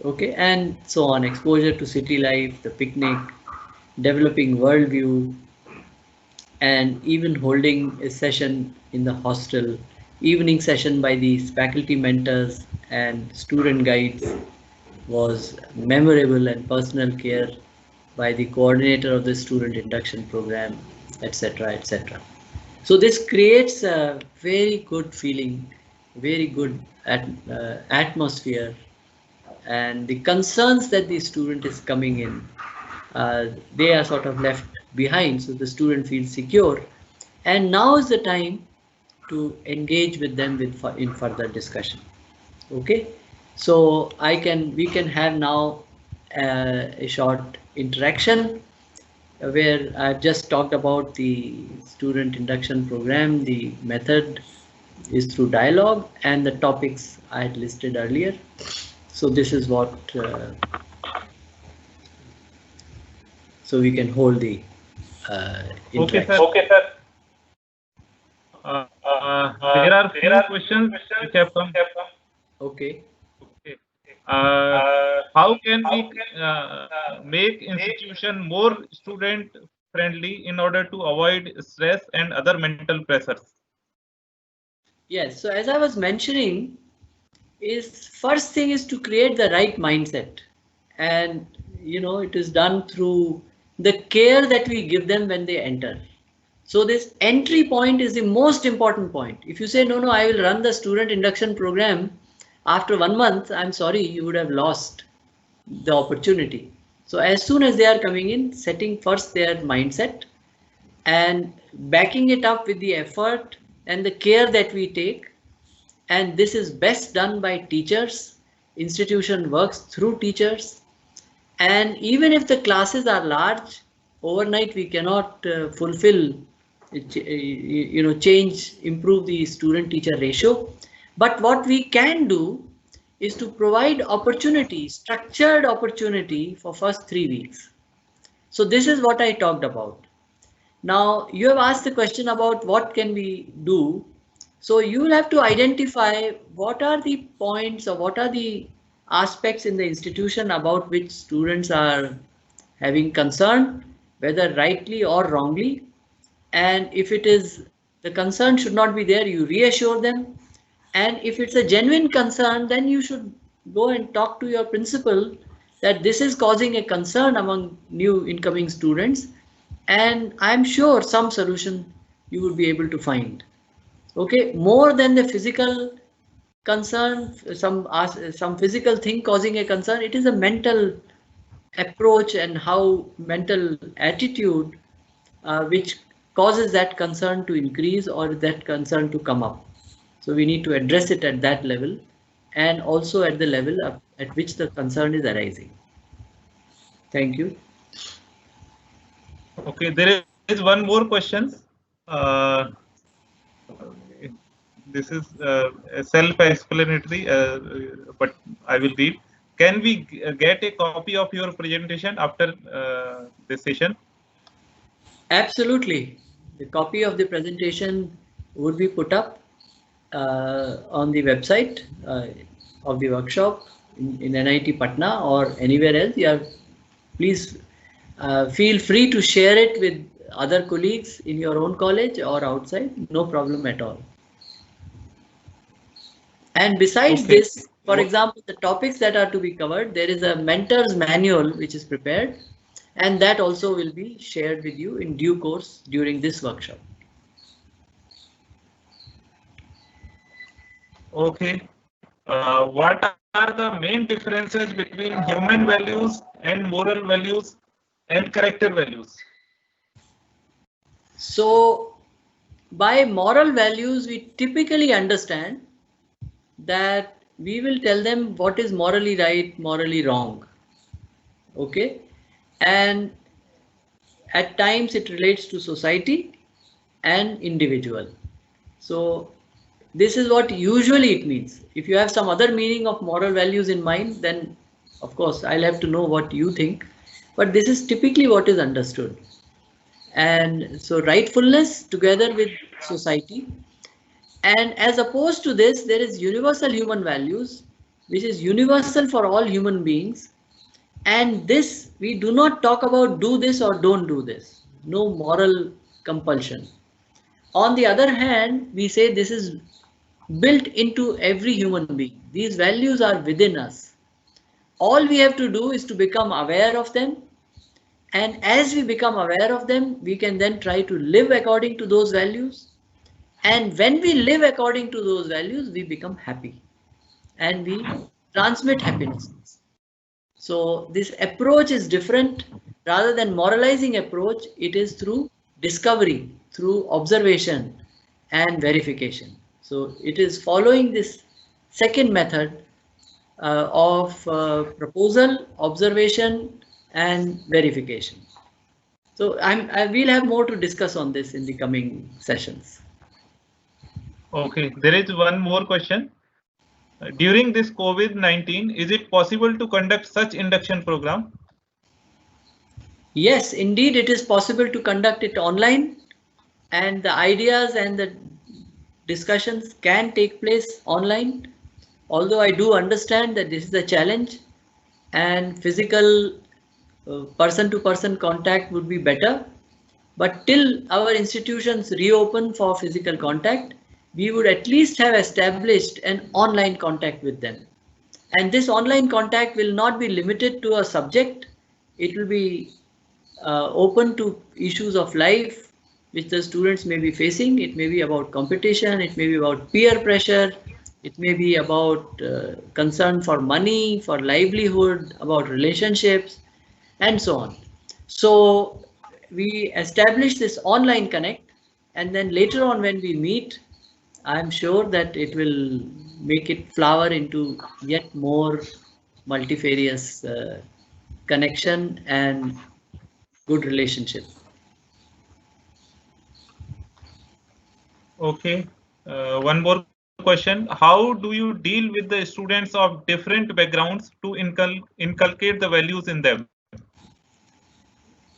Okay, and so on. Exposure to city life, the picnic, developing worldview, and even holding a session in the hostel, evening session by these faculty mentors and student guides was memorable, and personal care by the coordinator of the student induction program, etc., etc. So this creates a very good feeling, very good atmosphere, and the concerns that the student is coming in, they are sort of left behind, so the student feels secure, and now is the time to engage with them in further discussion. Okay, so we can have now a short interaction where I've just talked about the student induction program. The method is through dialogue, and the topics I had listed earlier. So this is what, so we can hold the interaction. Okay, sir. There are few questions which have come. Okay. How can we make institution more student friendly in order to avoid stress and other mental pressures? Yes, so as I was mentioning, is first thing is to create the right mindset, and it is done through the care that we give them when they enter. So this entry point is the most important point. If you say no, I will run the student induction program after 1 month, I'm sorry, you would have lost the opportunity. So as soon as they are coming in, setting first their mindset and backing it up with the effort and the care that we take, and this is best done by teachers. Institution works through teachers, and even if the classes are large, overnight we cannot fulfill change, improve the student teacher ratio. But what we can do is to provide opportunity, structured opportunity for first 3 weeks. So this is what I talked about. Now you have asked the question about what can we do. So you will have to identify what are the points or what are the aspects in the institution about which students are having concern, whether rightly or wrongly. And if it is, the concern should not be there, you reassure them. And if it's a genuine concern, then you should go and talk to your principal that this is causing a concern among new incoming students, and I'm sure some solution you will be able to find. Okay, more than the physical concern, some physical thing causing a concern, it is a mental approach and how mental attitude which causes that concern to increase or that concern to come up. So we need to address it at that level, and also at the level at which the concern is arising. Thank you. Okay, there is one more question. Uh, this is self-explanatory, but I will read. Can we get a copy of your presentation after this session? Absolutely. The copy of the presentation would be put up on the website of the workshop in NIT Patna or anywhere else. Please feel free to share it with other colleagues in your own college or outside. No problem at all. And besides this, for example, the topics that are to be covered, there is a mentor's manual which is prepared, and that also will be shared with you in due course during this workshop. Okay. What are the main differences between human values and moral values and character values? So, by moral values, we typically understand that we will tell them what is morally right, morally wrong. Okay. And at times it relates to society and individual. So this is what usually it means. If you have some other meaning of moral values in mind, then of course I'll have to know what you think. But this is typically what is understood. And so rightfulness together with society. And as opposed to this, there is universal human values, which is universal for all human beings. And this, we do not talk about do this or don't do this. No moral compulsion. On the other hand, we say this is built into every human being. These values are within us. All we have to do is to become aware of them. And as we become aware of them, we can then try to live according to those values. And when we live according to those values, we become happy and we transmit happiness. So this approach is different. Rather than moralizing approach, it is through discovery, through observation and verification. So it is following this second method of proposal, observation and verification. So I will have more to discuss on this in the coming sessions. Okay, there is one more question. During this COVID-19, is it possible to conduct such induction program? Yes, indeed, it is possible to conduct it online, and the ideas and the discussions can take place online. Although I do understand that this is a challenge and physical person-to-person contact would be better. But till our institutions reopen for physical contact, we would at least have established an online contact with them. And this online contact will not be limited to a subject. It will be open to issues of life which the students may be facing. It may be about competition, it may be about peer pressure, it may be about concern for money, for livelihood, about relationships, and so on. So we establish this online connect, and then later on when we meet, I'm sure that it will make it flower into yet more multifarious connection and good relationship. Okay. One more question. How do you deal with the students of different backgrounds to inculcate the values in them?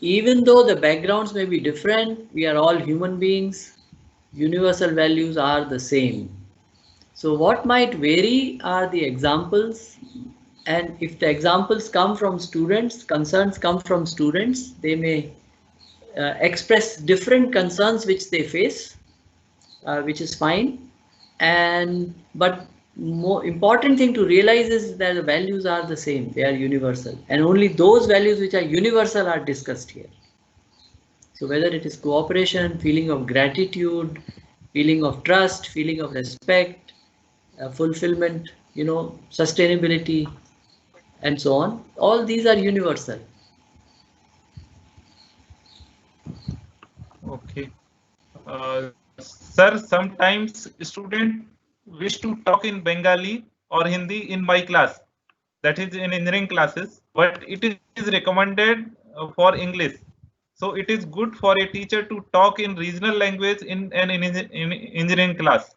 Even though the backgrounds may be different, we are all human beings. Universal values are the same. So what might vary are the examples, and if the examples come from students, concerns come from students, they may express different concerns which they face, which is fine. And but more important thing to realize is that the values are the same, they are universal, and only those values which are universal are discussed here. So whether it is cooperation, feeling of gratitude, feeling of trust, feeling of respect, fulfillment, sustainability, and so on, all these are universal. Okay. Sir, sometimes students wish to talk in Bengali or Hindi in my class, that is in engineering classes, but it is recommended for English. So it is good for a teacher to talk in regional language in an engineering class.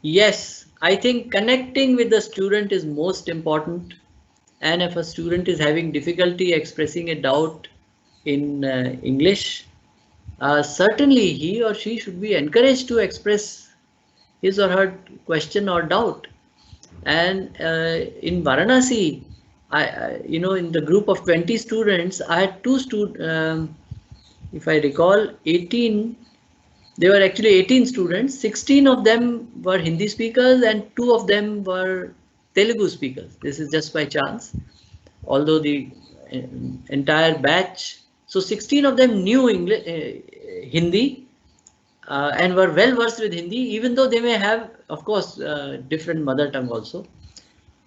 Yes, I think connecting with the student is most important. And if a student is having difficulty expressing a doubt in English, certainly he or she should be encouraged to express his or her question or doubt. And in Varanasi, in the group of 20 students, I had two students, if I recall, 18. There were actually 18 students. 16 of them were Hindi speakers and 2 of them were Telugu speakers. This is just by chance. Although the entire batch, so 16 of them knew English, Hindi, and were well versed with Hindi, even though they may have, of course, different mother tongue also.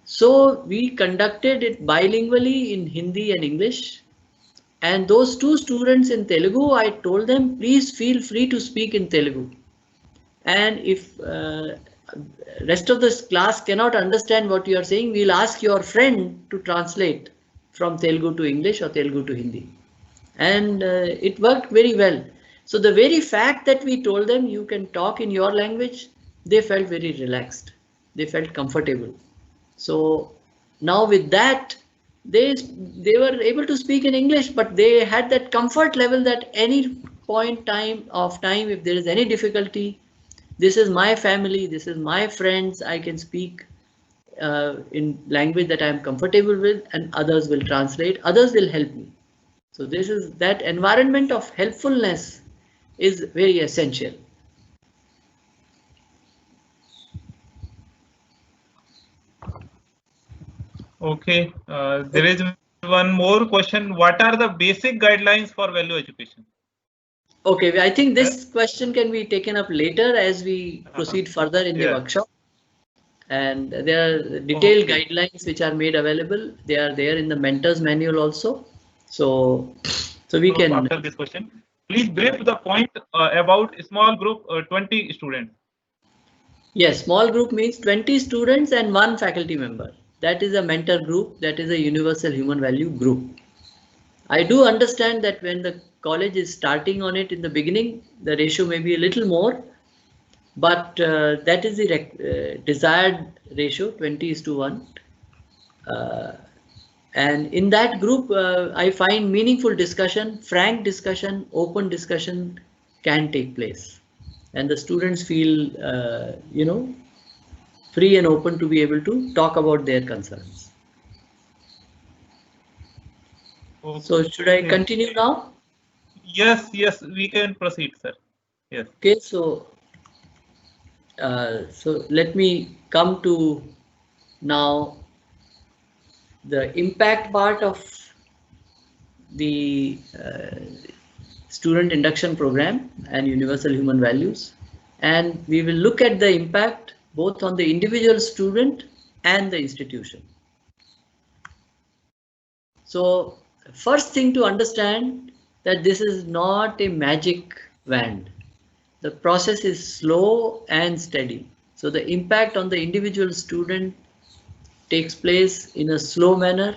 So we conducted it bilingually in Hindi and English. And those two students in Telugu, I told them, please feel free to speak in Telugu. And if rest of the class cannot understand what you are saying, we'll ask your friend to translate from Telugu to English or Telugu to Hindi. And it worked very well. So the very fact that we told them you can talk in your language, they felt very relaxed. They felt comfortable. So now with that, they were able to speak in English, but they had that comfort level that any point of time, if there is any difficulty, this is my family, this is my friends, I can speak in language that I am comfortable with, and others will translate, others will help me. So this is that environment of helpfulness is very essential. Okay, there is one more question. What are the basic guidelines for value education? Okay, I think this question can be taken up later as we proceed further in the workshop. And there are detailed guidelines which are made available. They are there in the mentor's manual also. So we can. After this question, please brief the point about small group 20 students. Yes, small group means 20 students and 1 faculty member. That is a mentor group. That is a universal human value group. I do understand that when the college is starting on it in the beginning, the ratio may be a little more, but that is the desired ratio, 20:1. And in that group, I find meaningful discussion, frank discussion, open discussion can take place. And the students feel, free and open to be able to talk about their concerns. Okay. So should I continue now? Yes, we can proceed, sir. Yes. Okay, so So let me come to now the impact part of the student induction program and universal human values, and we will look at the impact both on the individual student and the institution. So first thing to understand that this is not a magic wand. The process is slow and steady. So the impact on the individual student takes place in a slow manner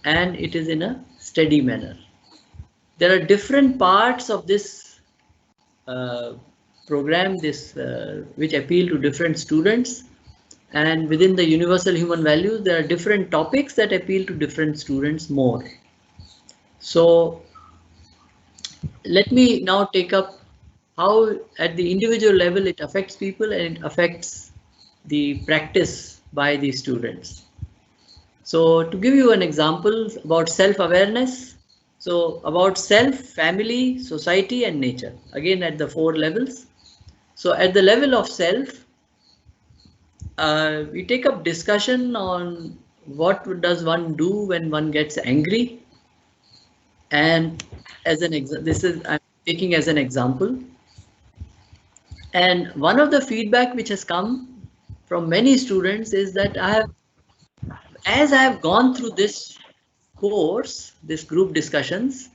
and it is in a steady manner. There are different parts of this program, which appeal to different students, and within the universal human values there are different topics that appeal to different students more. So let me now take up how at the individual level it affects people and it affects the practice by the students. So to give you an example about self-awareness, so about self, family, society and nature, again at the 4 levels. So at the level of self, we take up discussion on what does one do when one gets angry, and as an this is I'm taking as an example. And one of the feedback which has come from many students is that as I have gone through this course, this group discussions,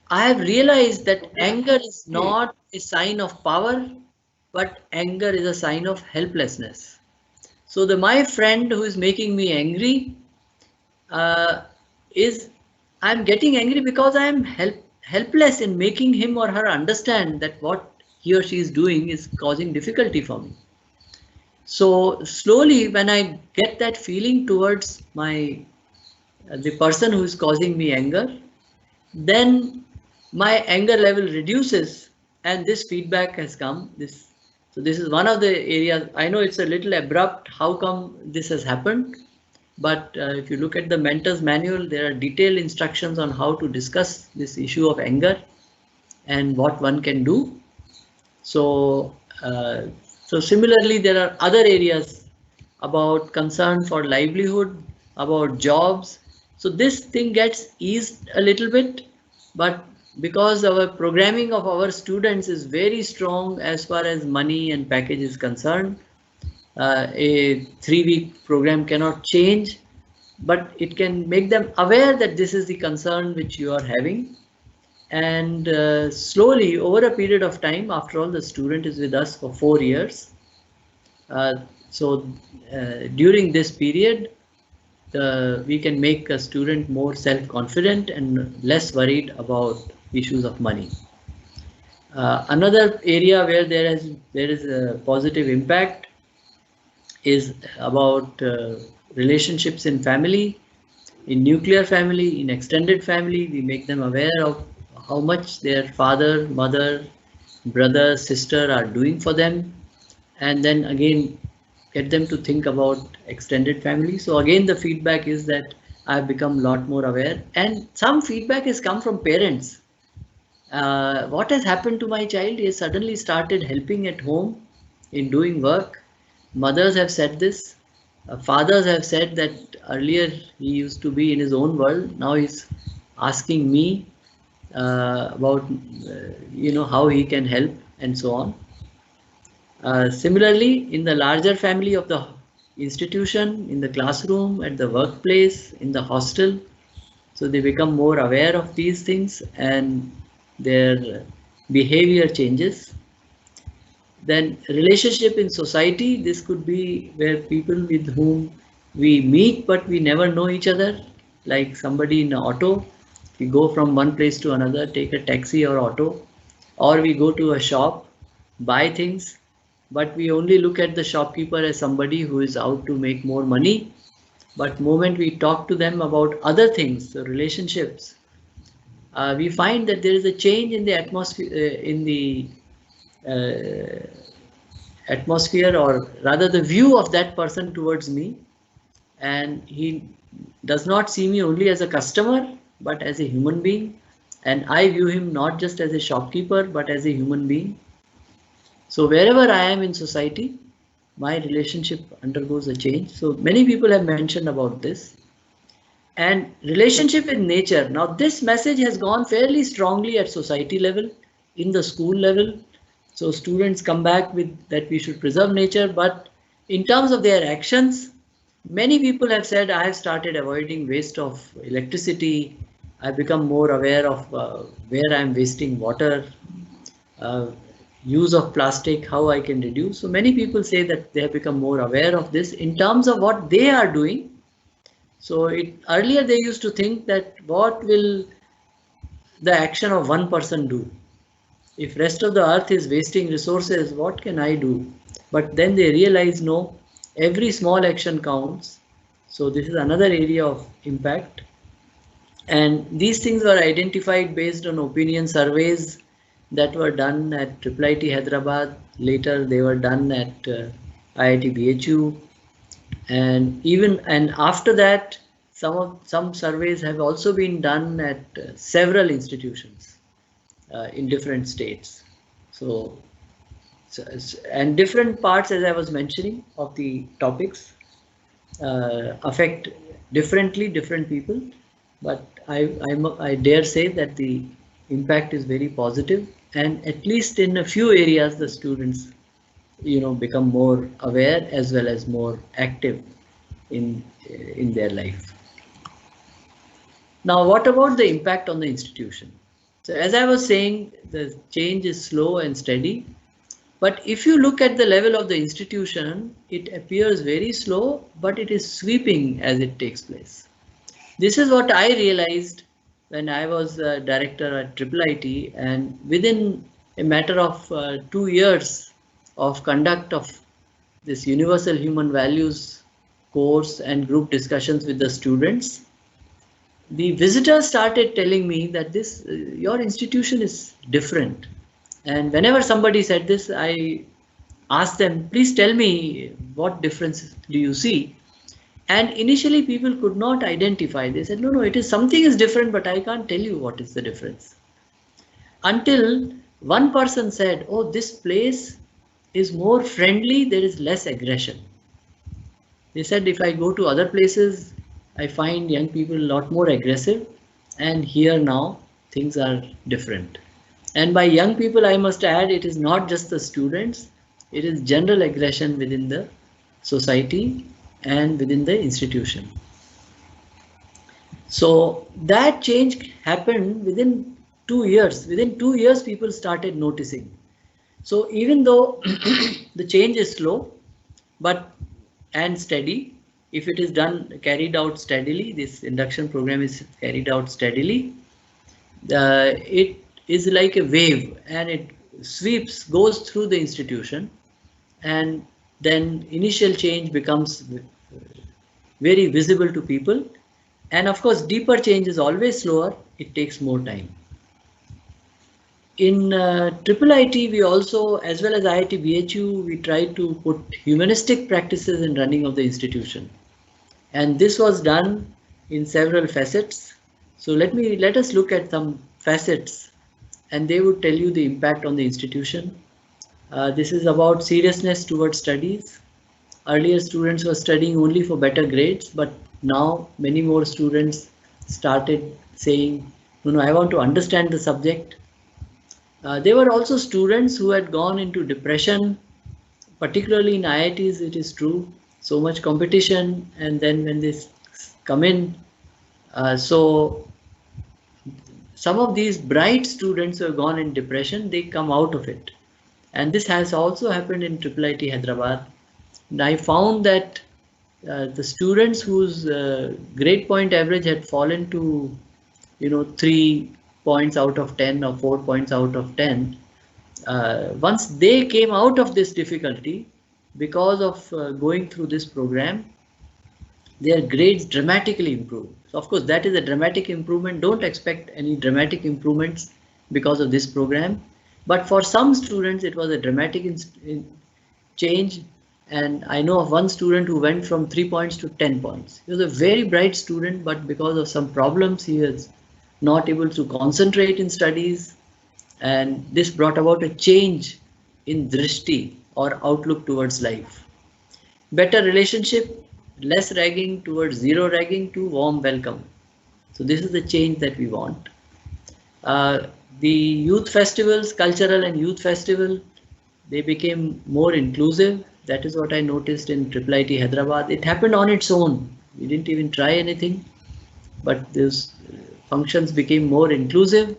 I have realized that anger is not a sign of power, but anger is a sign of helplessness. So my friend who is making me angry I'm getting angry because I am helpless in making him or her understand that what he or she is doing is causing difficulty for me. So slowly, when I get that feeling towards the person who is causing me anger, then my anger level reduces, and this feedback has come. So this is one of the areas. I know it's a little abrupt. How come this has happened? But if you look at the mentor's manual, there are detailed instructions on how to discuss this issue of anger and what one can do. So similarly, there are other areas about concern for livelihood, about jobs. So this thing gets eased a little bit, but because our programming of our students is very strong as far as money and package is concerned, a 3-week program cannot change, but it can make them aware that this is the concern which you are having. And slowly, over a period of time, after all, the student is with us for 4 years. During this period, we can make a student more self-confident and less worried about issues of money. Another area where there is a positive impact is about relationships in family, in nuclear family, in extended family. We make them aware of how much their father, mother, brother, sister are doing for them, and then again get them to think about extended family. So again, the feedback is that I've become a lot more aware, and some feedback has come from parents. What has happened to my child? He has suddenly started helping at home in doing work. Mothers have said this. Fathers have said that earlier he used to be in his own world. Now he's asking me about how he can help and so on. Similarly, in the larger family of the institution, in the classroom, at the workplace, in the hostel, so they become more aware of these things and their behavior changes. Then relationship in society, this could be where people with whom we meet but we never know each other, like somebody in an auto. We go from one place to another, take a taxi or auto, or we go to a shop, buy things, but we only look at the shopkeeper as somebody who is out to make more money. But moment we talk to them about other things, the relationships, we find that there is a change in the atmosphere, or rather the view of that person towards me, and he does not see me only as a customer but as a human being, and I view him not just as a shopkeeper but as a human being. So wherever I am in society, my relationship undergoes a change. So many people have mentioned about this. And relationship with nature. Now this message has gone fairly strongly at society level, in the school level. So students come back with that we should preserve nature, but in terms of their actions, many people have said, I have started avoiding waste of electricity. I've become more aware of where I'm wasting water, uh, use of plastic, how I can reduce. So many people say that they have become more aware of this in terms of what they are doing. So earlier they used to think that what will the action of one person do? If rest of the earth is wasting resources, what can I do? But then they realize no, every small action counts. So this is another area of impact. And these things were identified based on opinion surveys that were done at IIIT Hyderabad. Later they were done at IIT BHU. And after that, some surveys have also been done at several institutions in different states. So, and different parts, as I was mentioning, of the topics affect differently different people. But I dare say that the impact is very positive, and at least in a few areas, the students, become more aware as well as more active in their life. Now, what about the impact on the institution? So as I was saying, the change is slow and steady, but if you look at the level of the institution, it appears very slow, but it is sweeping as it takes place. This is what I realized when I was director at IIIT, and within a matter of 2 years of conduct of this universal human values course and group discussions with the students, the visitors started telling me that this your institution is different. And whenever somebody said this, I asked them, please tell me what difference do you see? And initially people could not identify. They said, no, it is something is different, but I can't tell you what is the difference. Until one person said, oh, this place is more friendly, there is less aggression. They said, if I go to other places, I find young people a lot more aggressive, and here now things are different. And by young people, I must add, it is not just the students, it is general aggression within the society and within the institution. So that change happened within 2 years. Within 2 years, people started noticing. So even though the change is slow, and steady, if it is carried out steadily, this induction program is carried out steadily, it is like a wave, and it goes through the institution, and then initial change becomes very visible to people. And of course, deeper change is always slower, it takes more time. In IIIT, we also, as well as IIT BHU, we tried to put humanistic practices in running of the institution. And this was done in several facets. So let us look at some facets, and they would tell you the impact on the institution. This is about seriousness towards studies. Earlier, students were studying only for better grades, but now many more students started saying, no, I want to understand the subject. There were also students who had gone into depression, particularly in IITs, it is true, so much competition, and then when they come in, so some of these bright students who have gone in depression, they come out of it. And this has also happened in IIIT Hyderabad. And I found that the students whose grade point average had fallen to 3 points out of 10 or 4 points out of 10, once they came out of this difficulty because of going through this program, their grades dramatically improved. So of course that is a dramatic improvement. Don't expect any dramatic improvements because of this program, but for some students it was a dramatic change. And I know of one student who went from 3 points to 10 points. He was a very bright student, but because of some problems he was not able to concentrate in studies, and this brought about a change in drishti or outlook towards life. Better relationship, less ragging towards zero ragging to warm welcome. So this is the change that we want. The youth festivals, cultural and youth festival, they became more inclusive. That is what I noticed in IIIT Hyderabad. It happened on its own. We didn't even try anything, but these functions became more inclusive.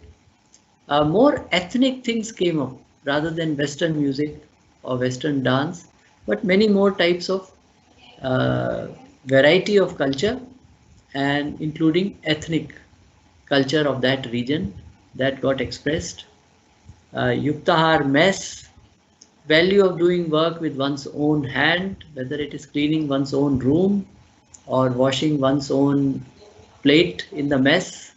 More ethnic things came up rather than Western music or Western dance, but many more types of variety of culture, and including ethnic culture of that region that got expressed. Yuktahar mess, value of doing work with one's own hand, whether it is cleaning one's own room or washing one's own plate in the mess.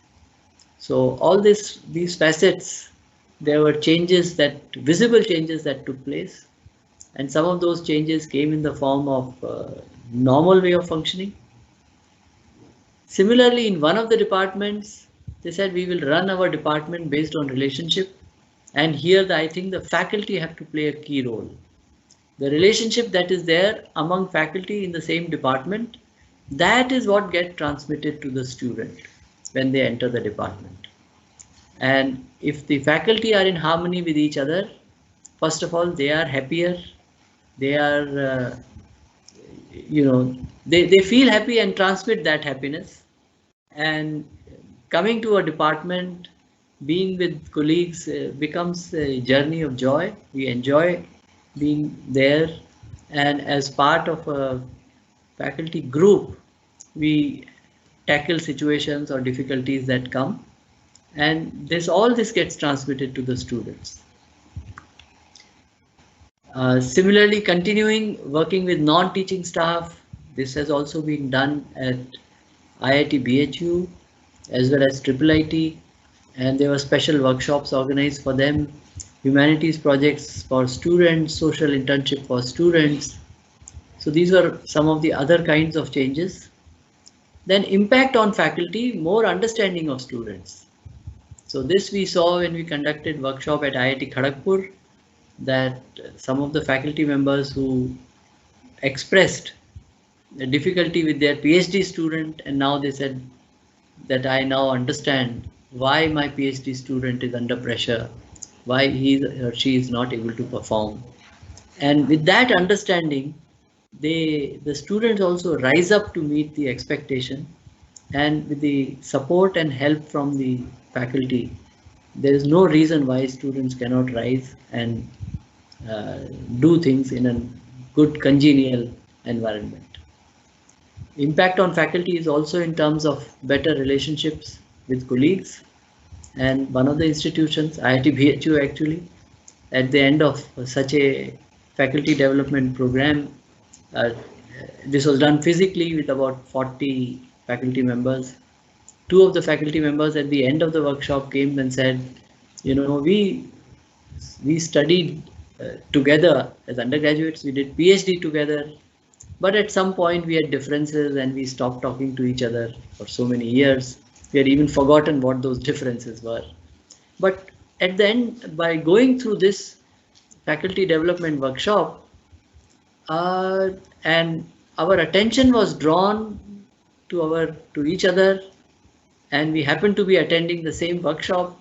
So all these facets, there were changes, that visible changes that took place, and some of those changes came in the form of normal way of functioning. Similarly, in one of the departments, they said we will run our department based on relationship, and here I think the faculty have to play a key role. The relationship that is there among faculty in the same department, that is what gets transmitted to the student when they enter the department. And if the faculty are in harmony with each other, first of all, they are happier, they are, they feel happy and transmit that happiness. And coming to a department, being with colleagues becomes a journey of joy. We enjoy being there, and as part of a faculty group, we tackle situations or difficulties that come, and all this gets transmitted to the students. Similarly, continuing working with non-teaching staff, this has also been done at IIT BHU as well as IIIT, and there were special workshops organized for them, humanities projects for students, social internship for students. So these were some of the other kinds of changes. Then impact on faculty, more understanding of students. So this we saw when we conducted workshop at IIT Kharagpur, that some of the faculty members who expressed the difficulty with their PhD student, and now they said that I now understand why my PhD student is under pressure, why he or she is not able to perform. And with that understanding, the students also rise up to meet the expectation, and with the support and help from the faculty, there is no reason why students cannot rise and do things in a good congenial environment. Impact on faculty is also in terms of better relationships with colleagues, and one of the institutions, IIT BHU, actually, at the end of such a faculty development program, this was done physically with about 40 faculty members. Two of the faculty members at the end of the workshop came and said, we studied together as undergraduates, we did PhD together, but at some point we had differences and we stopped talking to each other for so many years. We had even forgotten what those differences were. But at the end, by going through this faculty development workshop, and our attention was drawn to each other, and we happened to be attending the same workshop,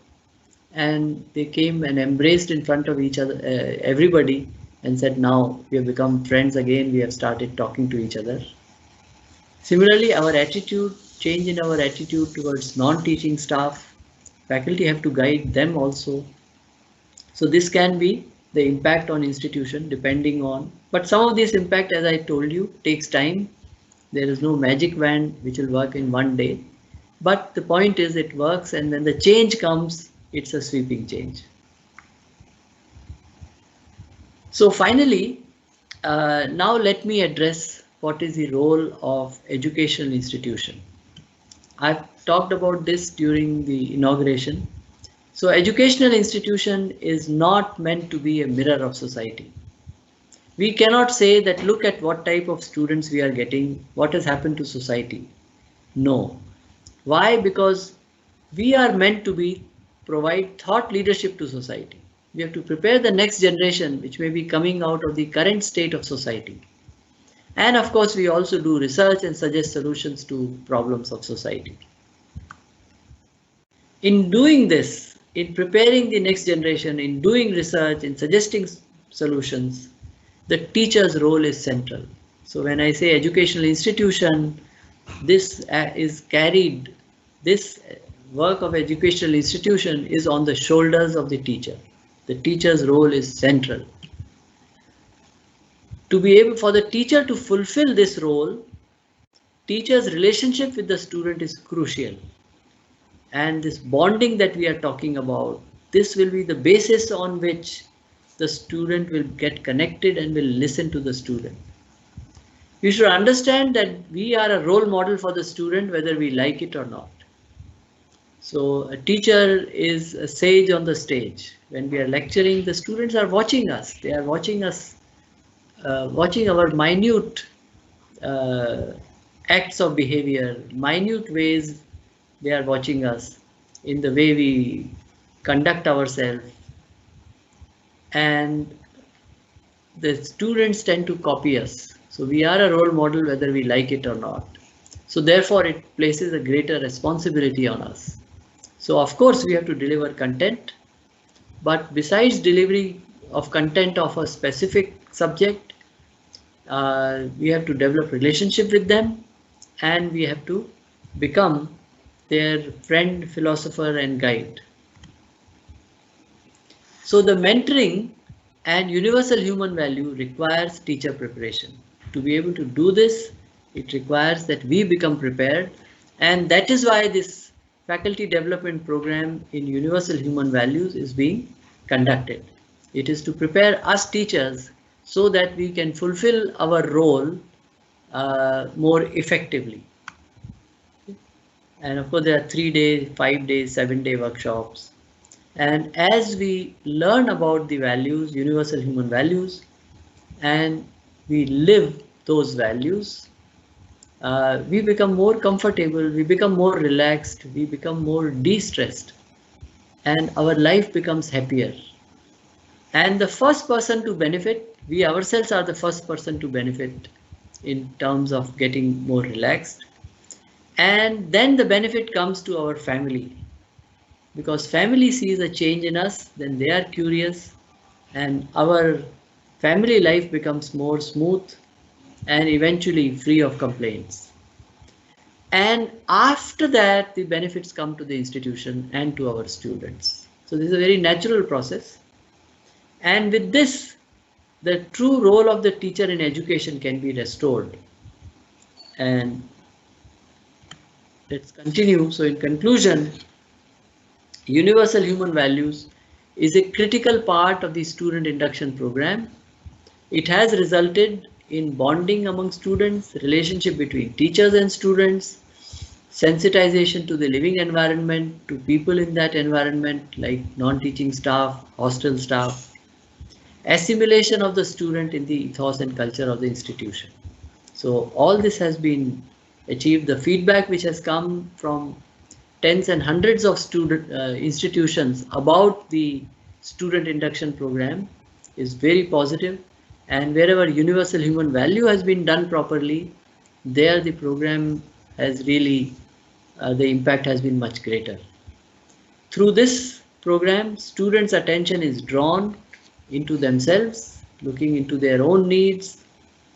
and they came and embraced in front of each other, everybody, and said, now we have become friends again, we have started talking to each other. Similarly, our attitude, change in our attitude towards non-teaching staff, faculty have to guide them also. So this can be the impact on institution depending on, but some of this impact, as I told you, takes time. There is no magic wand which will work in one day, but the point is it works, and when the change comes, it's a sweeping change. So finally, now let me address what is the role of educational institution. I've talked about this during the inauguration. So educational institution is not meant to be a mirror of society. We cannot say that look at what type of students we are getting, what has happened to society. No. Why? Because we are meant to provide thought leadership to society. We have to prepare the next generation, which may be coming out of the current state of society. And of course, we also do research and suggest solutions to problems of society. In doing this, in preparing the next generation, in doing research, in suggesting solutions, the teacher's role is central. So when I say educational institution, this is carried, this work of educational institution is on the shoulders of the teacher. The teacher's role is central. To be able for the teacher to fulfill this role, teacher's relationship with the student is crucial. And this bonding that we are talking about, this will be the basis on which the student will get connected and will listen to the student. You should understand that we are a role model for the student whether we like it or not. So a teacher is a sage on the stage. When we are lecturing, the students are watching us. They are watching us, watching our minute acts of behavior, minute ways they are watching us in the way we conduct ourselves. And the students tend to copy us. So we are a role model whether we like it or not. So therefore it places a greater responsibility on us. So of course we have to deliver content, but besides delivery of content of a specific subject, we have to develop relationship with them, and we have to become their friend, philosopher, and guide. So the mentoring and universal human value requires teacher preparation. To be able to do this, it requires that we become prepared, and that is why this faculty development program in universal human values is being conducted. It is to prepare us teachers so that we can fulfill our role more effectively. And of course, there are 3 days, 5 days, 7-day workshops. And as we learn about the values, universal human values, and we live those values, we become more comfortable, we become more relaxed, we become more de-stressed, and our life becomes happier. And the first person to benefit, we ourselves are the first person to benefit in terms of getting more relaxed. And then the benefit comes to our family, because family sees a change in us, then they are curious, and our family life becomes more smooth and eventually free of complaints. And after that, the benefits come to the institution and to our students. So this is a very natural process. And with this, the true role of the teacher in education can be restored. And let's continue. So in conclusion, universal human values is a critical part of the student induction program. It has resulted in bonding among students, relationship between teachers and students, sensitization to the living environment, to people in that environment like non-teaching staff, hostel staff, assimilation of the student in the ethos and culture of the institution. So all this has been achieved. The feedback which has come from tens and hundreds of student institutions about the student induction program is very positive, and wherever universal human value has been done properly, there the program has really, the impact has been much greater. Through this program, students' attention is drawn into themselves, looking into their own needs,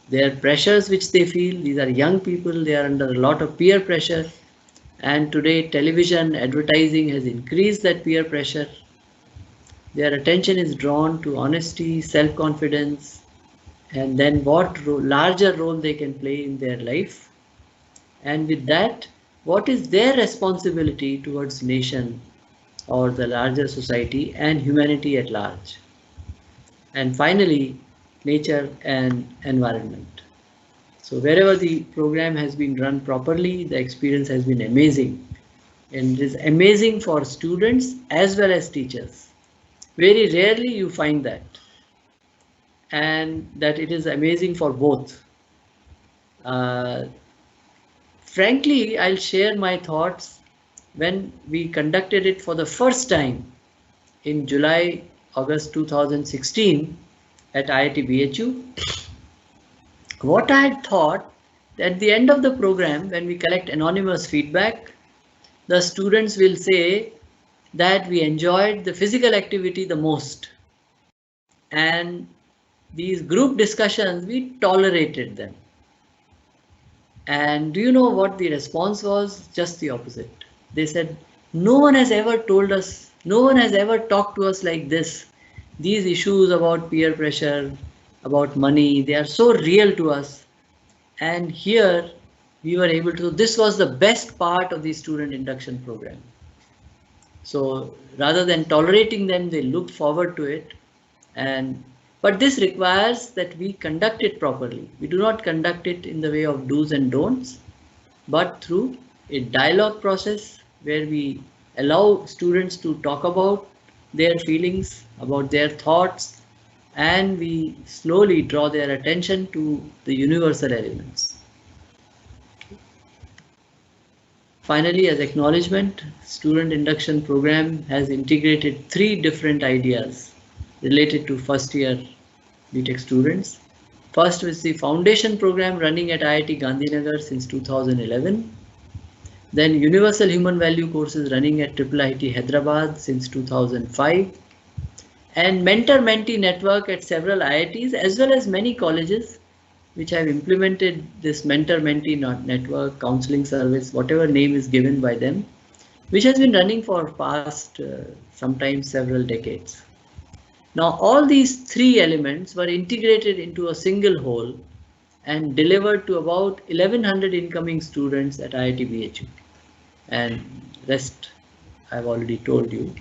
their pressures which they feel. These are young people, they are under a lot of peer pressure, and today television advertising has increased that peer pressure. Their attention is drawn to honesty, self-confidence, and then what larger role they can play in their life, and with that, what is their responsibility towards nation or the larger society and humanity at large. And finally, nature and environment. So wherever the program has been run properly, the experience has been amazing, and it is amazing for students as well as teachers. Very rarely you find that, and that it is amazing for both. Frankly, I'll share my thoughts. When we conducted it for the first time in July August 2016 at IIT BHU. What I had thought, at the end of the program, when we collect anonymous feedback, the students will say that we enjoyed the physical activity the most, and these group discussions, we tolerated them. And do you know what the response was? Just the opposite. They said, no one has ever told us, no one has ever talked to us like this. These issues about peer pressure, about money, they are so real to us. And here we were able to, this was the best part of the student induction program. So rather than tolerating them, they looked forward to it. But this requires that we conduct it properly. We do not conduct it in the way of do's and don'ts, but through a dialogue process where we allow students to talk about their feelings, about their thoughts, and we slowly draw their attention to the universal elements. Finally, as acknowledgement, student induction program has integrated 3 different ideas related to first year BTech students. First was the foundation program running at IIT Gandhinagar since 2011. Then universal human value courses running at IIIT Hyderabad since 2005. And mentor-mentee network at several IITs as well as many colleges which have implemented this mentor-mentee network, counseling service, whatever name is given by them, which has been running for past sometimes several decades. Now all these 3 elements were integrated into a single whole and delivered to about 1100 incoming students at IIT BHU, and rest I've already told you.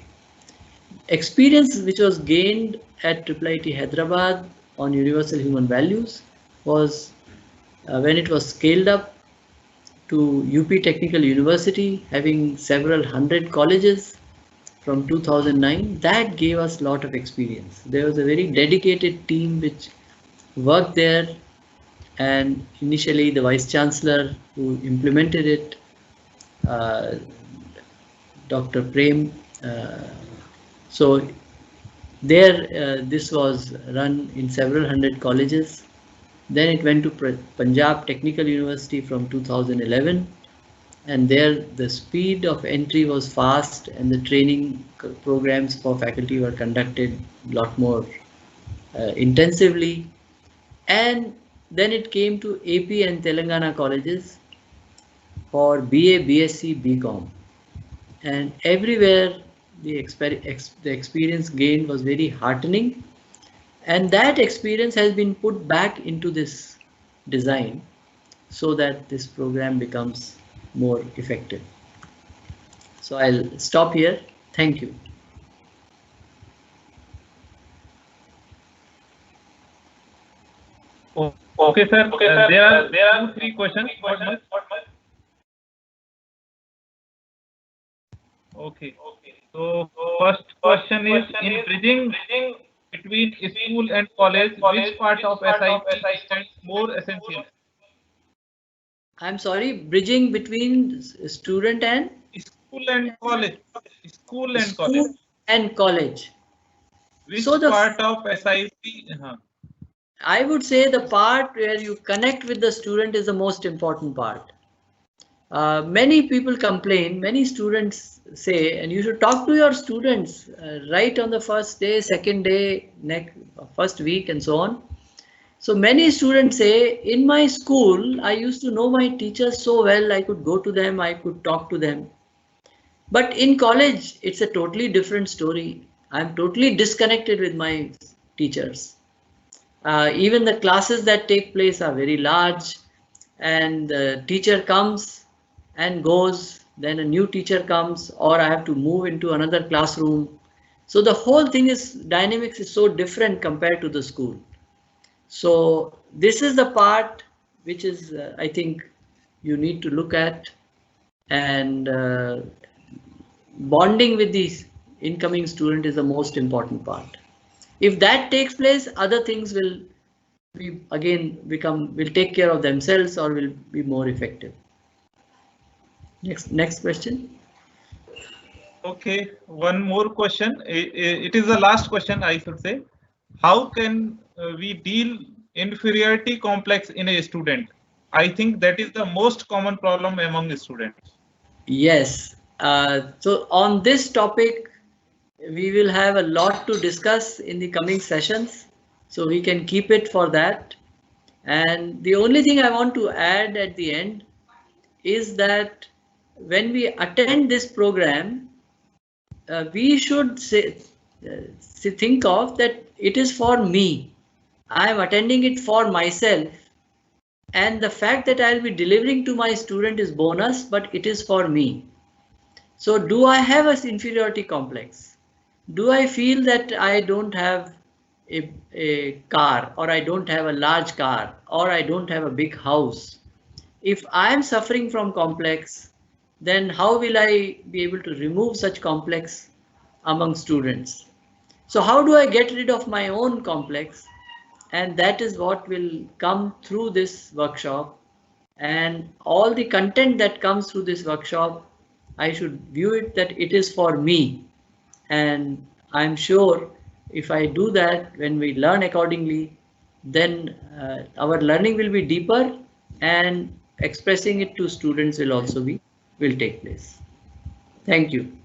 Experience which was gained at IIIT Hyderabad on universal human values was when it was scaled up to UP Technical University, having several hundred colleges from 2009. That gave us a lot of experience. There was a very dedicated team which worked there, and initially the Vice Chancellor who implemented it, Dr. Prem. So there this was run in several hundred colleges. Then it went to Punjab Technical University from 2011, and there the speed of entry was fast and the training programs for faculty were conducted a lot more intensively. And then it came to AP and Telangana colleges for BA, BSc, BCom, and everywhere the experience gained was very heartening, and that experience has been put back into this design so that this program becomes more effective. So I'll stop here. Thank you. Okay, sir. There are 2-3 questions. Okay. So first question is, in bridging between school and college, which part of SIP is more essential? I'm sorry, bridging between student and school and college. School and college. And college. Which so part of SIP? I would say the part where you connect with the student is the most important part. Many people complain, many students say, and you should talk to your students right on the first day, second day, first week, and so on. So many students say, in my school, I used to know my teachers so well, I could go to them, I could talk to them. But in college, it's a totally different story. I'm totally disconnected with my teachers. Even the classes that take place are very large, and the teacher comes and goes, then a new teacher comes, or I have to move into another classroom. So the whole thing is, dynamics is so different compared to the school. So this is the part which is, I think, you need to look at, and bonding with these incoming student is the most important part. If that takes place, other things will take care of themselves or will be more effective. Next question. Okay, one more question. It is the last question, I should say. How can we deal inferiority complex in a student? I think that is the most common problem among students. Yes. So on this topic, we will have a lot to discuss in the coming sessions. So we can keep it for that. And the only thing I want to add at the end is that when we attend this program, we should think of that it is for me. I am attending it for myself. And the fact that I'll be delivering to my student is bonus, but it is for me. So do I have an inferiority complex? Do I feel that I don't have a car, or I don't have a large car, or I don't have a big house? If I am suffering from complex, then how will I be able to remove such complex among students? So how do I get rid of my own complex? And that is what will come through this workshop, and all the content that comes through this workshop, I should view it that it is for me. And I'm sure if I do that, when we learn accordingly, then our learning will be deeper, and expressing it to students will also will take place. Thank you.